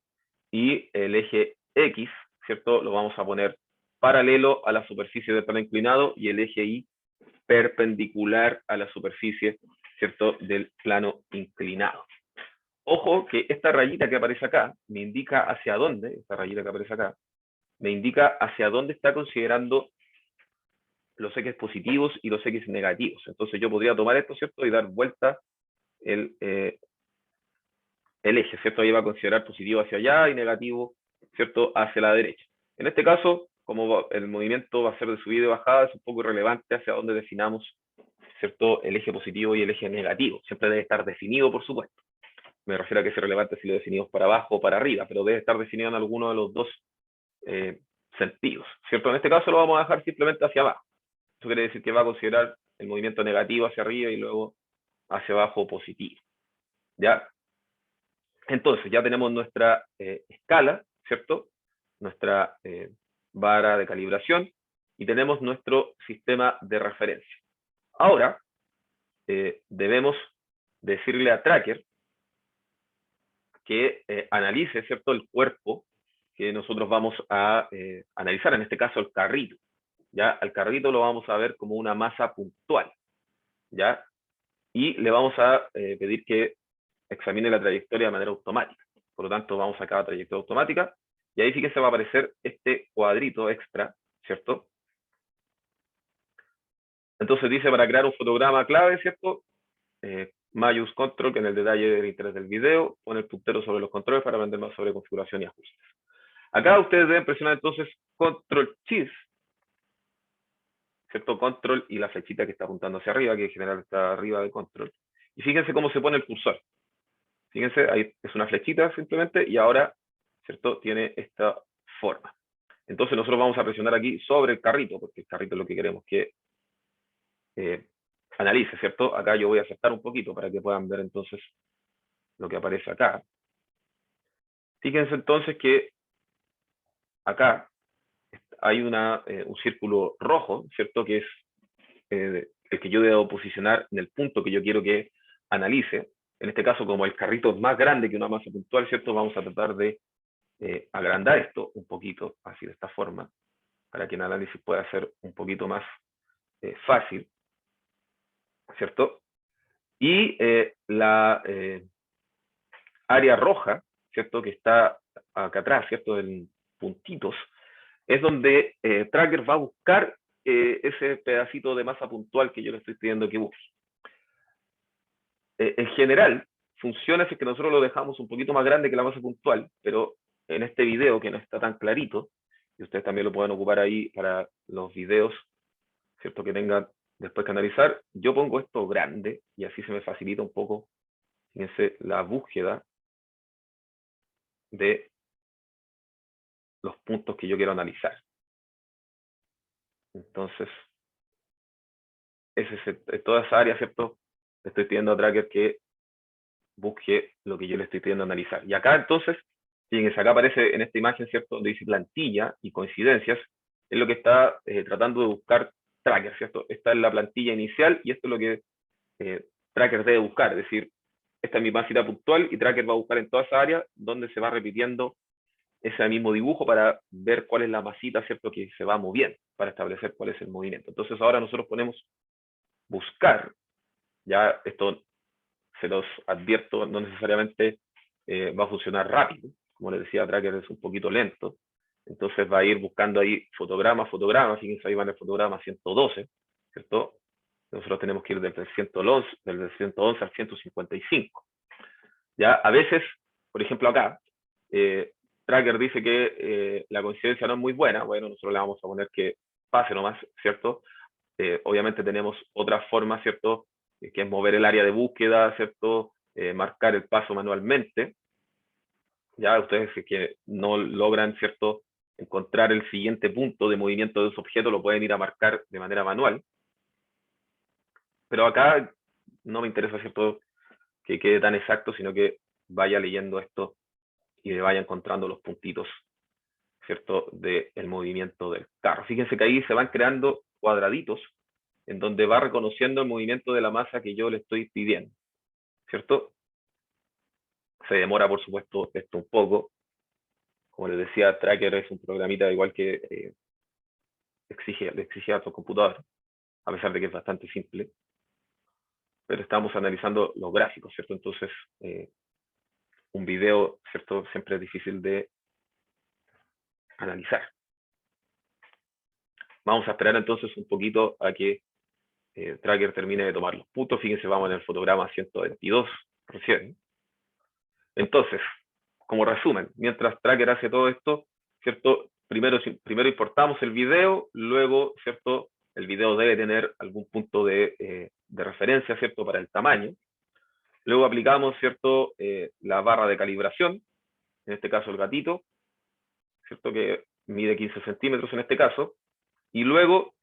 Speaker 1: Y el eje X, ¿cierto? Lo vamos a poner paralelo a la superficie del plano inclinado y el eje Y perpendicular a la superficie, ¿cierto? Del plano inclinado. Ojo que esta rayita que aparece acá me indica hacia dónde, esta rayita que aparece acá, me indica hacia dónde está considerando los X positivos y los X negativos. Entonces yo podría tomar esto, ¿cierto? Y dar vuelta el eje, ¿cierto? Ahí va a considerar positivo hacia allá y negativo, ¿cierto? Hacia la derecha. En este caso, como el movimiento va a ser de subida y bajada, es un poco irrelevante hacia dónde definamos, ¿cierto? El eje positivo y el eje negativo. Siempre debe estar definido, por supuesto. Me refiero a que es irrelevante si lo definimos para abajo o para arriba, pero debe estar definido en alguno de los dos sentidos, ¿cierto? En este caso lo vamos a dejar simplemente hacia abajo. Eso quiere decir que va a considerar el movimiento negativo hacia arriba y luego hacia abajo positivo, ¿ya? Entonces, ya tenemos nuestra escala, ¿cierto? Nuestra vara de calibración y tenemos nuestro sistema de referencia. Ahora, debemos decirle a Tracker que analice, ¿cierto? El cuerpo que nosotros vamos a analizar, en este caso el carrito. ¿Ya? Al carrito lo vamos a ver como una masa puntual, ¿ya? Y le vamos a pedir que examine la trayectoria de manera automática. Por lo tanto, vamos acá a trayectoria automática, y ahí fíjense va a aparecer este cuadrito extra, ¿cierto? Entonces dice, para crear un fotograma clave, ¿cierto? Use Control, que en el detalle del interés del video, pone el puntero sobre los controles para aprender más sobre configuración y ajustes. Acá ustedes deben presionar entonces Control Shift, ¿cierto? Control y la flechita que está apuntando hacia arriba, que en general está arriba de Control. Y fíjense cómo se pone el cursor. Fíjense, ahí es una flechita simplemente, y ahora, ¿cierto? Tiene esta forma. Entonces nosotros vamos a presionar aquí sobre el carrito, porque el carrito es lo que queremos que analice, ¿cierto? Acá yo voy a aceptar un poquito para que puedan ver entonces lo que aparece acá. Fíjense entonces que acá hay un círculo rojo, ¿cierto? Que es el que yo debo posicionar en el punto que yo quiero que analice. En este caso, como el carrito es más grande que una masa puntual, ¿cierto? Vamos a tratar de agrandar esto un poquito, así de esta forma, para que el análisis pueda ser un poquito más fácil, ¿cierto? Y la área roja, ¿cierto? Que está acá atrás, ¿cierto? En puntitos, es donde Tracker va a buscar ese pedacito de masa puntual que yo le estoy pidiendo que busque. En general, funciona si es que nosotros lo dejamos un poquito más grande que la masa puntual, pero en este video que no está tan clarito, y ustedes también lo pueden ocupar ahí para los videos, ¿cierto? Que tengan después que analizar, yo pongo esto grande y así se me facilita un poco, fíjense, la búsqueda de los puntos que yo quiero analizar. Entonces, toda esa área, ¿cierto? Le estoy pidiendo a Tracker que busque lo que yo le estoy pidiendo analizar. Y acá entonces, fíjense, acá aparece en esta imagen, ¿cierto? Donde dice plantilla y coincidencias, es lo que está tratando de buscar Tracker, ¿cierto? Esta es la plantilla inicial y esto es lo que Tracker debe buscar, es decir, esta es mi masita puntual y Tracker va a buscar en toda esa área donde se va repitiendo ese mismo dibujo para ver cuál es la masita, ¿cierto? Que se va moviendo, para establecer cuál es el movimiento. Entonces ahora nosotros ponemos buscar, ya esto se los advierto, no necesariamente va a funcionar rápido. Como les decía, Tracker es un poquito lento. Entonces va a ir buscando ahí fotograma, fíjense ahí van el fotograma 112, ¿cierto? Nosotros tenemos que ir desde el 111 al 155. Ya, a veces, por ejemplo acá, Tracker dice que la coincidencia no es muy buena. Bueno, nosotros le vamos a poner que pase nomás, ¿cierto? Obviamente tenemos otras formas, ¿cierto? Que es mover el área de búsqueda, ¿cierto? Marcar el paso manualmente. Ya ustedes que no logran, ¿cierto?, encontrar el siguiente punto de movimiento de ese objeto, lo pueden ir a marcar de manera manual. Pero acá no me interesa, ¿cierto?, que quede tan exacto, sino que vaya leyendo esto y le vaya encontrando los puntitos, ¿cierto?, del movimiento del carro. Fíjense que ahí se van creando cuadraditos en donde va reconociendo el movimiento de la masa que yo le estoy pidiendo, ¿cierto? Se demora, por supuesto, esto un poco. Como les decía, Tracker es un programita igual que le exige a tu computador, a pesar de que es bastante simple. Pero estamos analizando los gráficos, ¿cierto? Entonces, un video, ¿cierto? Siempre es difícil de analizar. Vamos a esperar entonces un poquito a que Tracker termine de tomar los puntos. Fíjense, vamos en el fotograma 122 recién. Entonces, como resumen, mientras Tracker hace todo esto, ¿cierto? Primero importamos el video, luego, ¿cierto? El video debe tener algún punto de referencia, ¿cierto? Para el tamaño. Luego aplicamos, ¿cierto? La barra de calibración, en este caso el gatito, ¿cierto? Que mide 15 centímetros en este caso. Y luego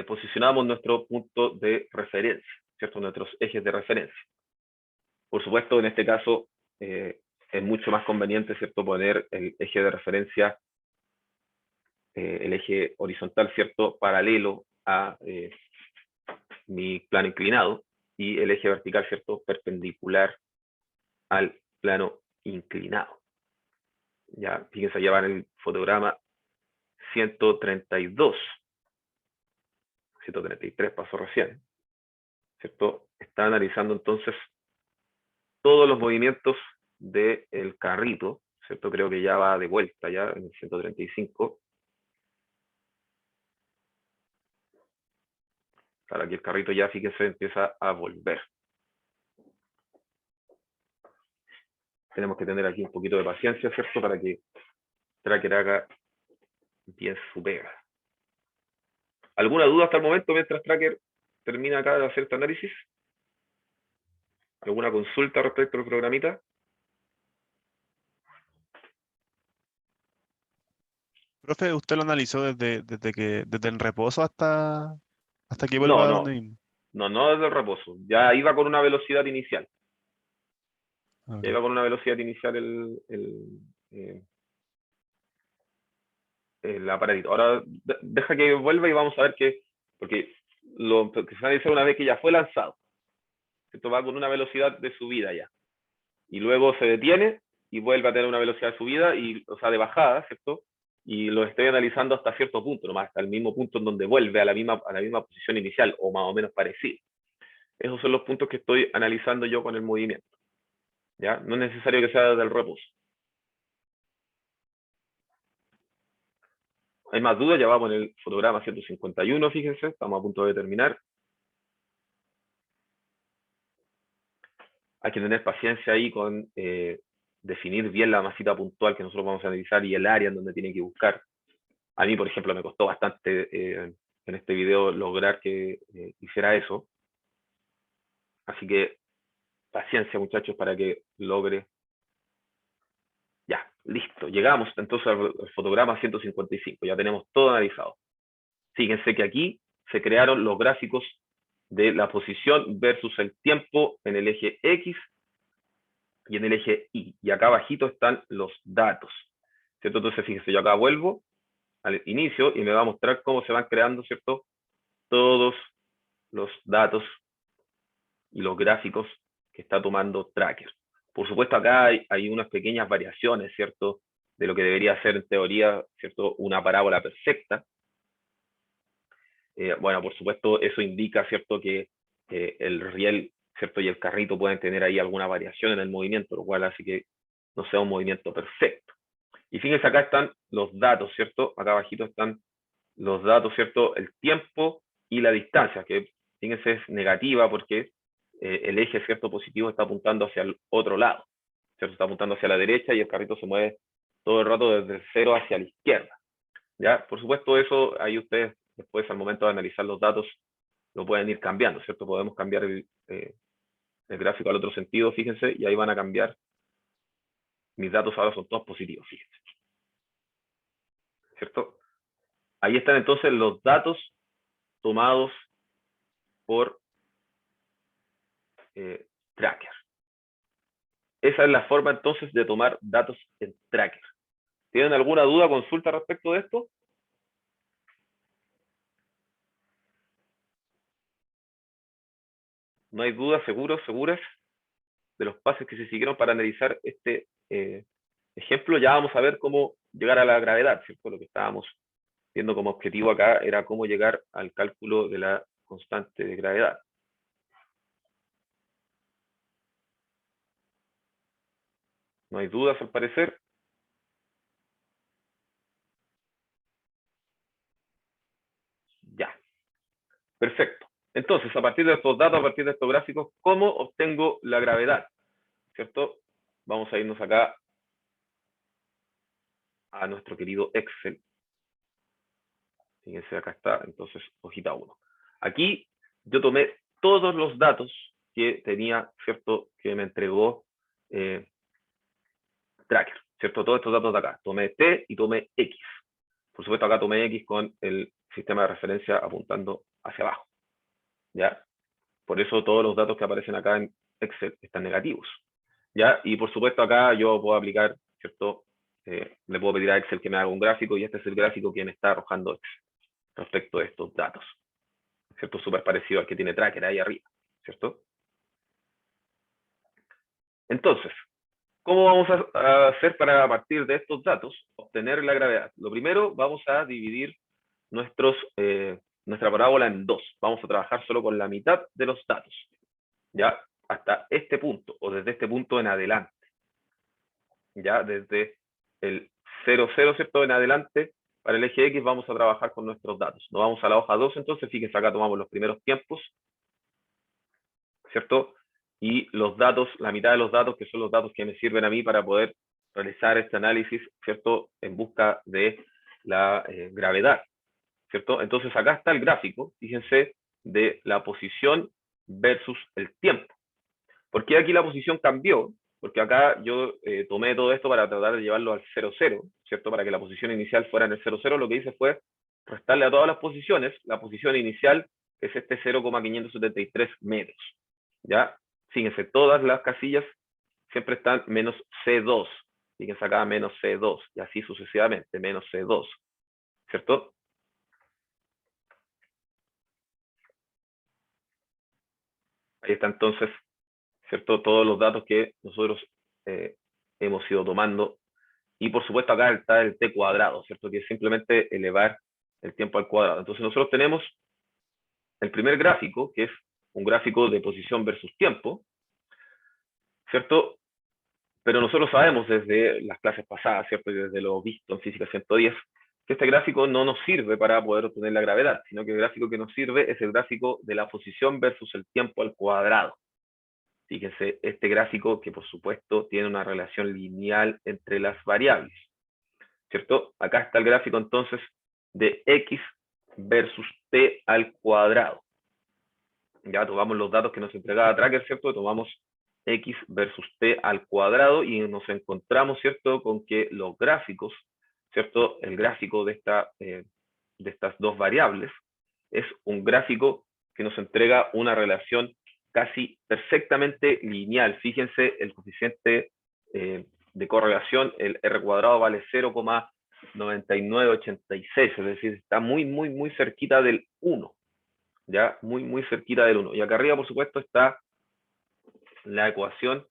Speaker 1: posicionamos nuestro punto de referencia, ¿cierto? Nuestros ejes de referencia. Por supuesto, en este caso, es mucho más conveniente, ¿cierto?, poner el eje de referencia, el eje horizontal, ¿cierto?, paralelo a mi plano inclinado, y el eje vertical, ¿cierto?, perpendicular al plano inclinado. Ya, fíjense, allá va en el fotograma 132. 133 pasó recién, ¿cierto? Está analizando entonces todos los movimientos del carrito, ¿cierto? Creo que ya va de vuelta ya en el 135. Para que el carrito ya, fíjense, empieza a volver. Tenemos que tener aquí un poquito de paciencia, ¿cierto? Para que Tracker haga bien su pega. ¿Alguna duda hasta el momento mientras Tracker termina acá de hacer este análisis? ¿Alguna consulta respecto al programita?
Speaker 3: Profe, ¿usted lo analizó desde el reposo hasta que vuelva
Speaker 1: No,
Speaker 3: a donde
Speaker 1: no,
Speaker 3: mismo?
Speaker 1: no desde el reposo. Ya iba con una velocidad inicial.
Speaker 3: Ok.
Speaker 1: Ya iba con una velocidad inicial el aparatito. Ahora deja que vuelva y vamos a ver qué, porque lo que se analiza una vez que ya fue lanzado. Esto va con una velocidad de subida ya. Y luego se detiene y vuelve a tener una velocidad de subida, o sea, de bajada, ¿cierto? Y lo estoy analizando hasta cierto punto, nomás, hasta el mismo punto en donde vuelve a la misma posición inicial, o más o menos parecido. Esos son los puntos que estoy analizando yo con el movimiento. ¿Ya? No es necesario que sea desde el reposo. Hay más dudas, ya vamos en el fotograma 151, fíjense, estamos a punto de terminar. Hay que tener paciencia ahí con definir bien la masita puntual que nosotros vamos a analizar y el área en donde tiene que buscar. A mí, por ejemplo, me costó bastante en este video lograr que hiciera eso. Así que paciencia, muchachos, para que logre. Ya, listo. Llegamos entonces al fotograma 155. Ya tenemos todo analizado. Fíjense que aquí se crearon los gráficos de la posición versus el tiempo en el eje X y en el eje Y. Y acá abajito están los datos, ¿cierto? Entonces, fíjense, yo acá vuelvo al inicio y me va a mostrar cómo se van creando, ¿cierto?, todos los datos y los gráficos que está tomando Tracker. Por supuesto, acá hay unas pequeñas variaciones, ¿cierto?, de lo que debería ser en teoría, ¿cierto?, una parábola perfecta. Bueno, por supuesto, eso indica, ¿cierto?, que el riel ¿cierto? Y el carrito pueden tener ahí alguna variación en el movimiento, lo cual hace que no sea un movimiento perfecto. Y fíjense, acá están los datos, ¿cierto? Acá abajito están los datos, ¿cierto? El tiempo y la distancia, que fíjense es negativa porque el eje, ¿cierto? Positivo está apuntando hacia el otro lado, ¿cierto? Está apuntando hacia la derecha y el carrito se mueve todo el rato desde el 0 hacia la izquierda, ¿ya? Por supuesto, eso ahí ustedes después al momento de analizar los datos lo pueden ir cambiando, ¿cierto? Podemos cambiar el gráfico al otro sentido, fíjense, y ahí van a cambiar. Mis datos ahora son todos positivos, fíjense, ¿cierto? Ahí están entonces los datos tomados por Tracker. Esa es la forma entonces de tomar datos en Tracker. ¿Tienen alguna duda o consulta respecto de esto? ¿No hay dudas, seguras de los pasos que se siguieron para analizar este ejemplo? Ya vamos a ver cómo llegar a la gravedad, ¿cierto? Lo que estábamos viendo como objetivo acá era cómo llegar al cálculo de la constante de gravedad. ¿No hay dudas al parecer? Ya. Perfecto. Entonces, a partir de estos datos, a partir de estos gráficos, ¿cómo obtengo la gravedad? ¿Cierto? Vamos a irnos acá a nuestro querido Excel. Fíjense, acá está, entonces, hojita 1. Aquí yo tomé todos los datos que tenía, ¿cierto? Que me entregó Tracker, ¿cierto? Todos estos datos de acá. Tomé T y tomé X. Por supuesto, acá tomé X con el sistema de referencia apuntando hacia abajo, ¿ya? Por eso todos los datos que aparecen acá en Excel están negativos, ¿ya? Y por supuesto acá yo puedo aplicar, ¿cierto? Le puedo pedir a Excel que me haga un gráfico y este es el gráfico que me está arrojando Excel respecto de estos datos, ¿cierto? Súper parecido al que tiene Tracker ahí arriba, ¿cierto? Entonces, ¿cómo vamos a hacer para, a partir de estos datos, obtener la gravedad? Lo primero, vamos a dividir nuestra parábola en dos. Vamos a trabajar solo con la mitad de los datos, ¿ya? Hasta este punto, o desde este punto en adelante. Ya desde el 0, 0, ¿cierto? En adelante, para el eje X vamos a trabajar con nuestros datos. Nos vamos a la hoja 2, entonces, fíjense, acá tomamos los primeros tiempos, ¿cierto? Y los datos, la mitad de los datos, que son los datos que me sirven a mí para poder realizar este análisis, ¿cierto? En busca de la gravedad, ¿cierto? Entonces, acá está el gráfico, fíjense, de la posición versus el tiempo. ¿Por qué aquí la posición cambió? Porque acá yo tomé todo esto para tratar de llevarlo al 0, 0, ¿cierto? Para que la posición inicial fuera en el 0, 0, lo que hice fue restarle a todas las posiciones la posición inicial, que es este 0,573 metros, ¿ya? Fíjense, todas las casillas siempre están menos C2, fíjense acá menos C2, y así sucesivamente, menos C2, ¿cierto? Ahí está entonces, ¿cierto? Todos los datos que nosotros hemos ido tomando. Y por supuesto acá está el t cuadrado, ¿cierto? Que es simplemente elevar el tiempo al cuadrado. Entonces nosotros tenemos el primer gráfico, que es un gráfico de posición versus tiempo, ¿cierto? Pero nosotros sabemos desde las clases pasadas, ¿cierto? Y desde lo visto en Física 110, que este gráfico no nos sirve para poder obtener la gravedad, sino que el gráfico que nos sirve es el gráfico de la posición versus el tiempo al cuadrado. Fíjense, este gráfico que por supuesto tiene una relación lineal entre las variables, ¿cierto? Acá está el gráfico entonces de X versus T al cuadrado. Ya tomamos los datos que nos entregaba Tracker, ¿cierto? Tomamos X versus T al cuadrado y nos encontramos, ¿cierto? Con que los gráficos, ¿cierto? El gráfico de estas dos variables es un gráfico que nos entrega una relación casi perfectamente lineal. Fíjense, el coeficiente de correlación, el R cuadrado vale 0,9986, es decir, está muy cerquita del 1, ya muy cerquita del 1. Y acá arriba, por supuesto, está la ecuación,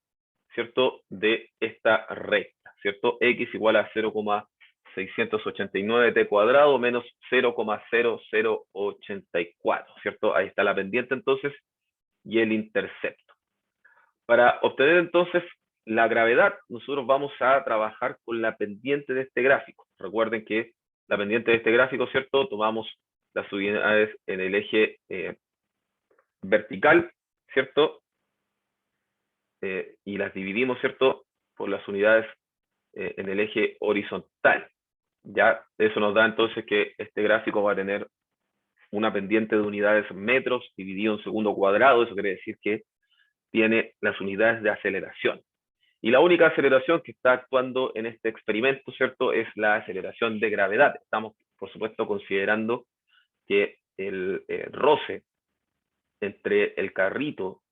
Speaker 1: ¿cierto?, de esta recta, ¿cierto? X igual a 0,689 t cuadrado menos 0,0084, ¿cierto? Ahí está la pendiente entonces y el intercepto. Para obtener entonces la gravedad, nosotros vamos a trabajar con la pendiente de este gráfico. Recuerden que la pendiente de este gráfico, ¿cierto? Tomamos las unidades en el eje vertical, ¿cierto? Y las dividimos, ¿cierto? Por las unidades en el eje horizontal. Ya, eso nos da entonces que este gráfico va a tener una pendiente de unidades metros dividido en segundo cuadrado. Eso quiere decir que tiene las unidades de aceleración. Y la única aceleración que está actuando en este experimento, ¿cierto?, es la aceleración de gravedad. Estamos, por supuesto, considerando que el roce entre el carrito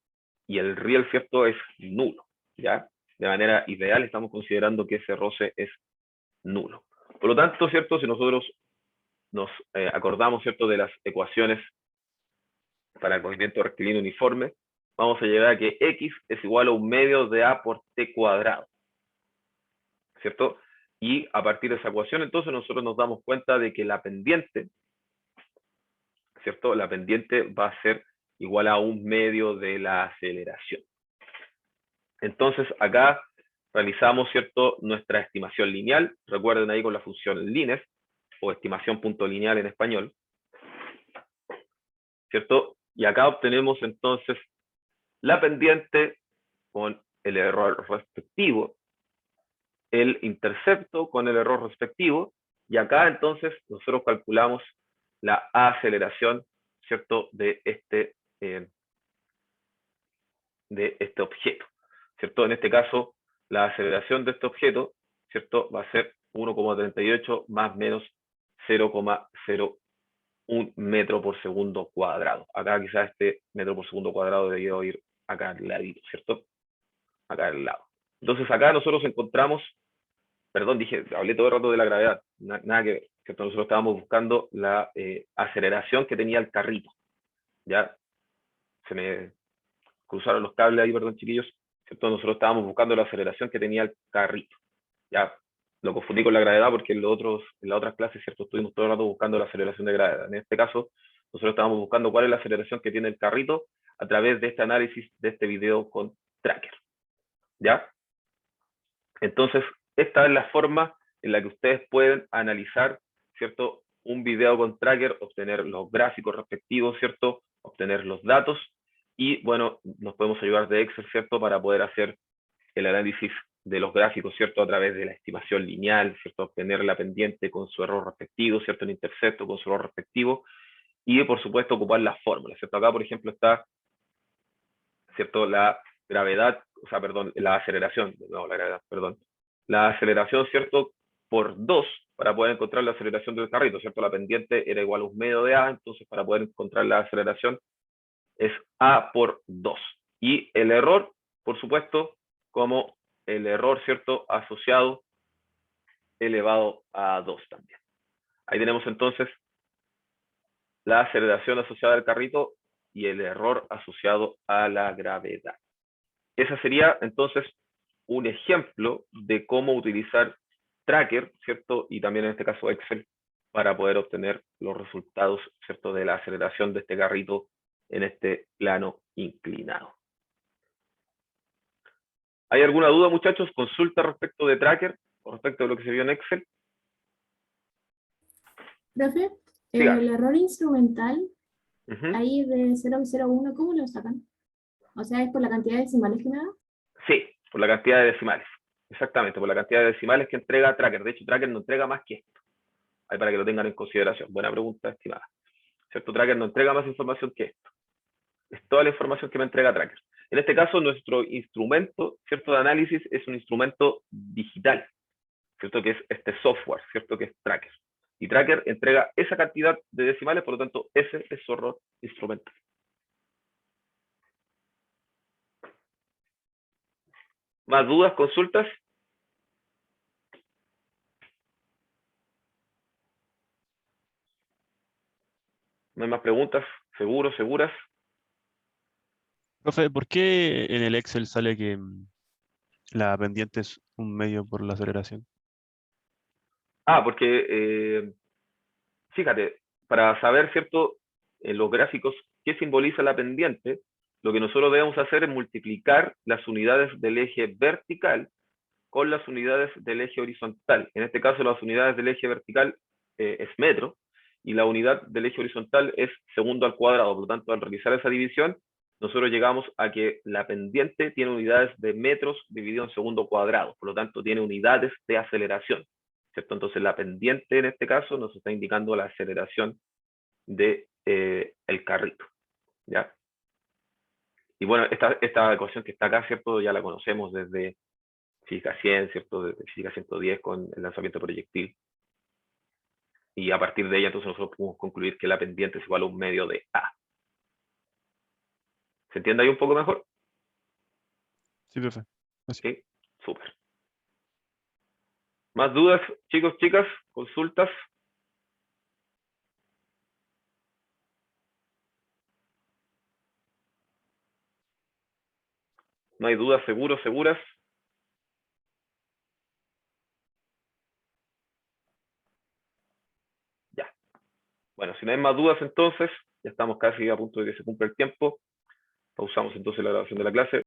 Speaker 1: y el riel, ¿cierto?, es nulo, ¿ya? De manera ideal estamos considerando que ese roce es nulo. Por lo tanto, ¿cierto?, si nosotros nos acordamos, ¿cierto?, de las ecuaciones para el movimiento rectilíneo uniforme, vamos a llegar a que X es igual a un medio de A por T cuadrado, ¿cierto? Y a partir de esa ecuación, entonces, nosotros nos damos cuenta de que la pendiente, ¿cierto? La pendiente va a ser igual a un medio de la aceleración. Entonces, acá realizamos, ¿cierto?, nuestra estimación lineal. Recuerden ahí con la función lines, o estimación punto lineal en español, ¿cierto? Y acá obtenemos entonces la pendiente con el error respectivo, el intercepto con el error respectivo, y acá entonces nosotros calculamos la aceleración, ¿cierto?, de este objeto, ¿cierto? En este caso, la aceleración de este objeto, ¿cierto?, va a ser 1,38 más menos 0,01 metro por segundo cuadrado. Acá quizás este metro por segundo cuadrado debió ir acá al ladito, ¿cierto? Acá al lado. Entonces acá nosotros encontramos, perdón, hablé todo el rato de la gravedad, nada que ver, ¿cierto? Nosotros estábamos buscando la aceleración que tenía el carrito, ¿ya? Se me cruzaron los cables ahí, perdón, chiquillos, ¿cierto? Nosotros estábamos buscando la aceleración que tenía el carrito, ¿ya? Lo confundí con la gravedad porque en las otras clases, ¿cierto?, estuvimos todo el rato buscando la aceleración de gravedad. En este caso, nosotros estábamos buscando cuál es la aceleración que tiene el carrito a través de este análisis de este video con Tracker, ¿ya? Entonces, esta es la forma en la que ustedes pueden analizar, ¿cierto?, un video con Tracker, obtener los gráficos respectivos, ¿cierto?, obtener los datos, y bueno, nos podemos ayudar de Excel, ¿cierto?, para poder hacer el análisis de los gráficos, ¿cierto?, a través de la estimación lineal, ¿cierto?, obtener la pendiente con su error respectivo, ¿cierto?, el intercepto con su error respectivo, y por supuesto ocupar las fórmulas, ¿cierto? Acá, por ejemplo, está, ¿cierto?, la gravedad, o sea, perdón, la aceleración, no, la gravedad, perdón, la aceleración, ¿cierto?, por 2 para poder encontrar la aceleración del carrito, ¿cierto? La pendiente era igual a un medio de A, entonces para poder encontrar la aceleración es A por 2. Y el error, por supuesto, como el error, ¿cierto?, asociado elevado a 2 también. Ahí tenemos entonces la aceleración asociada al carrito y el error asociado a la gravedad. Esa sería entonces un ejemplo de cómo utilizar Tracker, ¿cierto? Y también en este caso Excel, para poder obtener los resultados, ¿cierto?, de la aceleración de este carrito en este plano inclinado. ¿Hay alguna duda, muchachos? ¿Consulta respecto de Tracker o respecto de lo que se vio en Excel?
Speaker 4: Profe,
Speaker 1: Dígame.
Speaker 4: el error instrumental,
Speaker 1: Ujú.
Speaker 4: ahí de 0,01, ¿cómo lo sacan? O sea, ¿es por la cantidad de decimales que me da?
Speaker 1: Sí, por la cantidad de decimales. Exactamente, por la cantidad de decimales que entrega Tracker. De hecho, Tracker no entrega más que esto. Ahí para que lo tengan en consideración. Buena pregunta, estimada. ¿Cierto? Tracker no entrega más información que esto. Es toda la información que me entrega Tracker. En este caso, nuestro instrumento, ¿cierto?, de análisis es un instrumento digital, ¿cierto?, que es este software, ¿cierto?, que es Tracker. Y Tracker entrega esa cantidad de decimales, por lo tanto, ese es su error instrumental. ¿Más dudas, consultas? ¿No hay más preguntas? ¿Seguros, seguras?
Speaker 3: Profe, ¿por qué en el Excel sale que la pendiente es un medio por la aceleración?
Speaker 1: Porque, fíjate, para saber, ¿cierto?, en los gráficos qué simboliza la pendiente, lo que nosotros debemos hacer es multiplicar las unidades del eje vertical con las unidades del eje horizontal. En este caso, las unidades del eje vertical es metro, y la unidad del eje horizontal es segundo al cuadrado. Por lo tanto, al realizar esa división, nosotros llegamos a que la pendiente tiene unidades de metros dividido en segundo cuadrado. Por lo tanto, tiene unidades de aceleración, ¿cierto? Entonces, la pendiente en este caso nos está indicando la aceleración de el carrito, ¿ya? Y bueno, esta ecuación que está acá, ¿cierto? Ya la conocemos desde física 100, ¿cierto? Desde física 110 con el lanzamiento proyectil. Y a partir de ella, entonces, nosotros podemos concluir que la pendiente es igual a un medio de A. ¿Se entiende ahí un poco mejor?
Speaker 3: Sí, profe. Gracias.
Speaker 1: Sí, súper. ¿Más dudas, chicos, chicas? ¿Consultas? ¿No hay dudas, seguros, seguras? Ya. Bueno, si no hay más dudas, entonces, ya estamos casi a punto de que se cumpla el tiempo. Pausamos entonces la grabación de la clase.